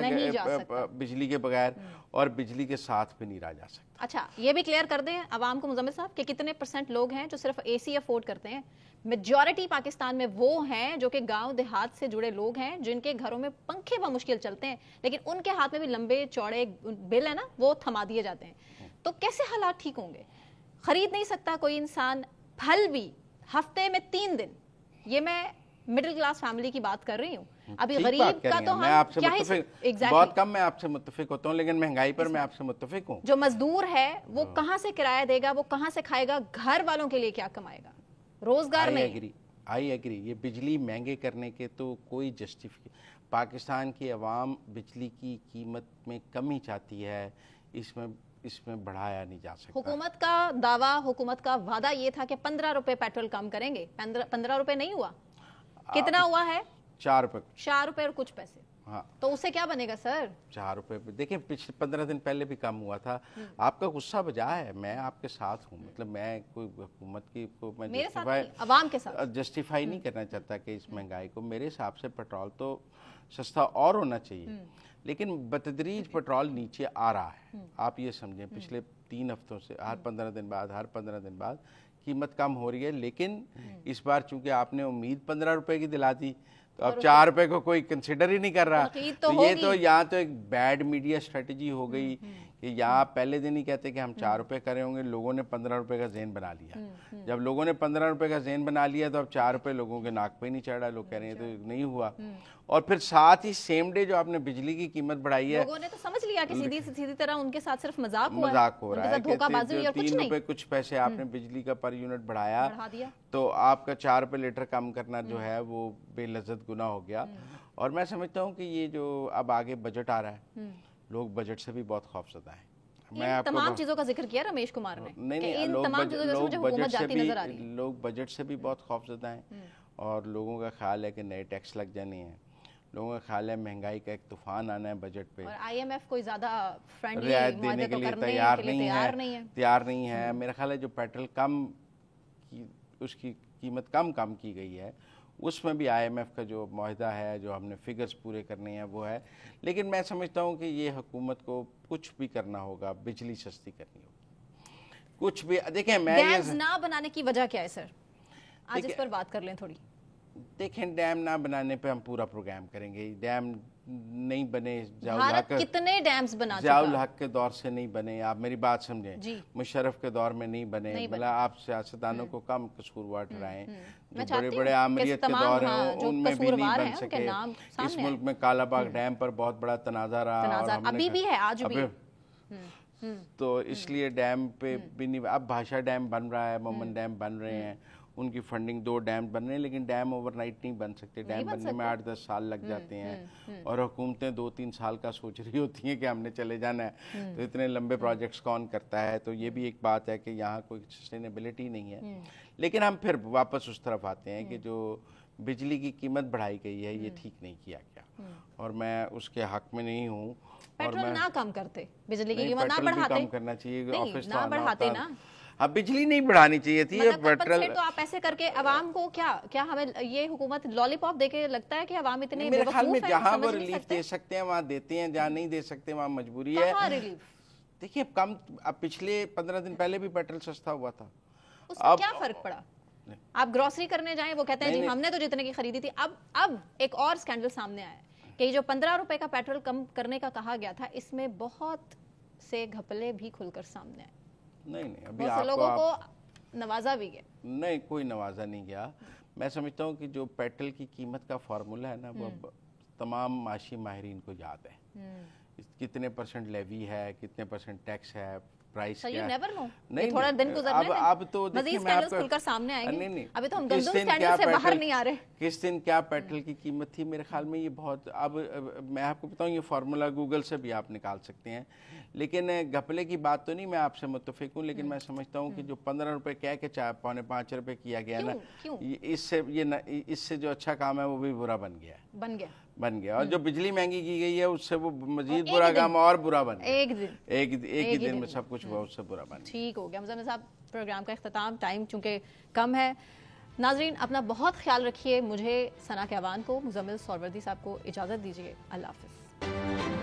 बिजली के बगैर, और बिजली के साथ भी नहीं रहा जा सकता। अच्छा, ये भी क्लियर कर दें आवाम को मुजम्मिल साहब कि कितने % लोग हैं जो सिर्फ एसी अफोर्ड करते हैं। मेजॉरिटी पाकिस्तान में वो हैं जो कि गांव देहात से जुड़े लोग हैं, जिनके घरों में पंखे बमुश्किल चलते हैं, लेकिन उनके हाथ में भी लंबे चौड़े बिल है ना, वो थमा दिए जाते हैं। तो कैसे हालात ठीक होंगे? खरीद नहीं सकता कोई इंसान फल भी हफ्ते में 3 दिन। ये मैं मिडिल क्लास फैमिली की बात कर रही हूँ। अभी गरीब का तो मैं आपसे बहुत कम मैं आपसे मुत्तफिक होता हूँ, लेकिन महंगाई पर मैं आपसे मुत्तफिक हूँ। जो मजदूर है वो कहाँ से किराया देगा, वो कहाँ से खाएगा, घर वालों के लिए क्या कमाएगा, रोजगार में। I agree. ये बिजली महंगे करने के तो कोई पाकिस्तान की आवाम बिजली की कीमत में कमी चाहती है, इसमें बढ़ाया नहीं जा सकता। हुकूमत का दावा, हुकूमत का वादा ये था कि 15 रुपए पेट्रोल कम करेंगे। 15 रुपए नहीं हुआ, कितना हुआ है? 4 रुपए। 4 रुपए और कुछ पैसे। हाँ, तो उससे क्या बनेगा सर? 4 रुपए। देखिए पिछले 15 दिन पहले भी कम हुआ था। आपका गुस्सा बजा है, मैं आपके साथ हूँ। मतलब मैं कोई हुकूमत की को मैं अवाम के साथ जस्टिफाई नहीं करना चाहता कि इस महंगाई को। मेरे हिसाब से पेट्रोल तो सस्ता और होना चाहिए, लेकिन बतदरीज पेट्रोल नीचे आ रहा है। आप ये समझें पिछले 3 हफ्तों से हर 15 दिन बाद कीमत कम हो रही है। लेकिन इस बार चूंकि आपने उम्मीद 15 रुपए की दिला दी, तो अब 4 रुपए को कोई कंसिडर ही नहीं कर रहा। तो ये तो यहाँ तो एक बैड मीडिया स्ट्रेटजी हो गई कि यहाँ पहले दिन ही कहते कि हम 4 रुपए करे होंगे, लोगों ने 15 रुपए का ज़ेन बना लिया। जब लोगों ने 15 रुपए का ज़ेन बना लिया तो अब 4 रुपए लोगों के नाक पे नहीं चढ़ रहा, लोग कह रहे हैं तो नहीं हुआ। और फिर साथ ही सेम डे जो आपने बिजली की कीमत बढ़ाई है, लोगों ने तो समझ लिया कि सीधी तरह उनके साथ सिर्फ मजाक हो रहा है, धोखाबाजी हुई और कुछ नहीं। 3 रुपए कुछ पैसे आपने बिजली का पर यूनिट बढ़ा दिया तो आपका 4 रुपए लीटर कम करना जो है वो बेलज्जत गुनाह हो गया। और मैं समझता हूँ कि ये जो अब आगे बजट आ रहा है, लोग बजट से भी बहुत खौफजदा है। मैं तमाम चीजों का जिक्र किया रमेश कुमार ने। नहीं, लोग बजट से भी बहुत खौफजदा हैं और लोगों का ख्याल है कि नए टैक्स लग जाने हैं, लोगों का ख्याल है महंगाई का एक तूफान आना है बजट पे, और IMF कोई ज्यादा फ्रेंडली रियायत देने के लिए तैयार नहीं है। मेरा ख्याल है जो पेट्रोल कम उसकी कीमत कम की गई है, उसमें भी IMF का जो मुआहदा है, जो हमने फिगर्स पूरे करने हैं वो है। लेकिन मैं समझता हूँ कि ये हुकूमत को कुछ भी करना होगा, बिजली सस्ती करनी होगी, कुछ भी। देखें, मैं डैम्स ना बनाने की वजह क्या है सर, आज इस पर बात कर लें थोड़ी। देखें, डैम ना बनाने पे हम पूरा प्रोग्राम करेंगे। डैम नहीं बने, भारत कितने डैम्स बना ज़ियाउल हक के दौर से नहीं बने, आप मेरी बात समझें, मुशर्रफ के दौर में नहीं बने। मतलब आप सियासतदानों को कम कसूरवार ठहराएं, जो बड़े बड़े आमरीत के दौर हैं उनमें भी नहीं बन सके। इस मुल्क में कालाबाग डैम पर बहुत बड़ा तनाज़ा रहा, अभी भी है, आज भी। तो इसलिए डैम पे भी नहीं। अब भाषा डैम बन रहा है, मोमन डैम बन रहे हैं, उनकी फंडिंग 2 डैम बन रहे हैं, लेकिन डैम ओवरनाइट नहीं बन सकते। डैम बनने में 8-10 साल लग जाते हैं और हुकूमतें 2-3 साल का सोच रही होती हैं कि हमने चले जाना है, तो इतने लंबे प्रोजेक्ट्स कौन करता है। तो ये भी एक बात है कि यहाँ कोई सस्टेनेबिलिटी नहीं है। लेकिन हम फिर वापस उस तरफ आते हैं कि जो बिजली की कीमत बढ़ाई गई है ये ठीक नहीं किया गया, और मैं उसके हक में नहीं हूँ। पेट्रोल ना कम करते, बिजली की कीमत ना बढ़ाते, कम करना चाहिए, ऑफिस ना बढ़ाते ना। अब बिजली नहीं बढ़ानी चाहिए थी। पेट्रोल तो आप ऐसे करके अवाम को क्या हमें ये हुकूमत लॉलीपॉप देके लगता है कि अवाम इतने मेरे ख्याल में जहाँ वो रिलीफ दे सकते हैं वहाँ देते हैं, जहाँ नहीं दे सकते वहाँ मजबूरी है। देखिए, कम अब पिछले 15 दिन पहले भी पेट्रोल सस्ता हुआ था, उससे क्या फर्क पड़ा? आप ग्रोसरी करने जाएं, वो कहते हैं जी हमने तो जितने की खरीदी थी। अब एक और स्कैंडल सामने आया है कि जो 15 रुपए का पेट्रोल कम करने का कहा गया था, इसमें बहुत से घपले भी खुलकर सामने आए। नहीं, अभी बहुत से लोगों को नवाजा भी गया। नहीं, कोई नवाजा नहीं गया। मैं समझता हूँ कि जो पेट्रोल की कीमत का फार्मूला है ना, वो अब तमाम माशी माहिरीन को याद है। कितने % लेवी है, कितने % टैक्स है, प्राइस क्या है। नहीं, थोड़ा दिन गुजरने दें, अब तो मज़ीद स्कैंडल्स खुलकर सामने आएंगे। नहीं, अभी तो हम गंदम स्कैंडल से बाहर नहीं आ रहे। किस दिन क्या पेट्रोल की कीमत थी, मेरे ख्याल में ये बहुत। अब मैं आपको बताऊं, ये फार्मूला गूगल से भी आप निकाल सकते हैं। लेकिन घपले की बात तो नहीं, मैं आपसे मुत्तफिक हूँ, लेकिन मैं समझता हूँ कि जो 15 रुपए कह के 4-5 रुपए किया गया ना, इससे जो अच्छा काम है वो भी बुरा बन गया। और जो बिजली महंगी की गई है उससे वो मजीद बुरा काम और बुरा बन गया। एक ही दिन में सब कुछ हुआ, उससे बुरा बन गया। ठीक हो गया। मुज़म्मिल साहब, प्रोग्राम का इख्तिताम, टाइम चूंकि कम है। नाजरीन, अपना बहुत ख्याल रखिए। मुझे, सना कहवान को, मुज़म्मिल सोहरवर्दी साहब को इजाज़त दीजिए। अल्लाह हाफ़िज़।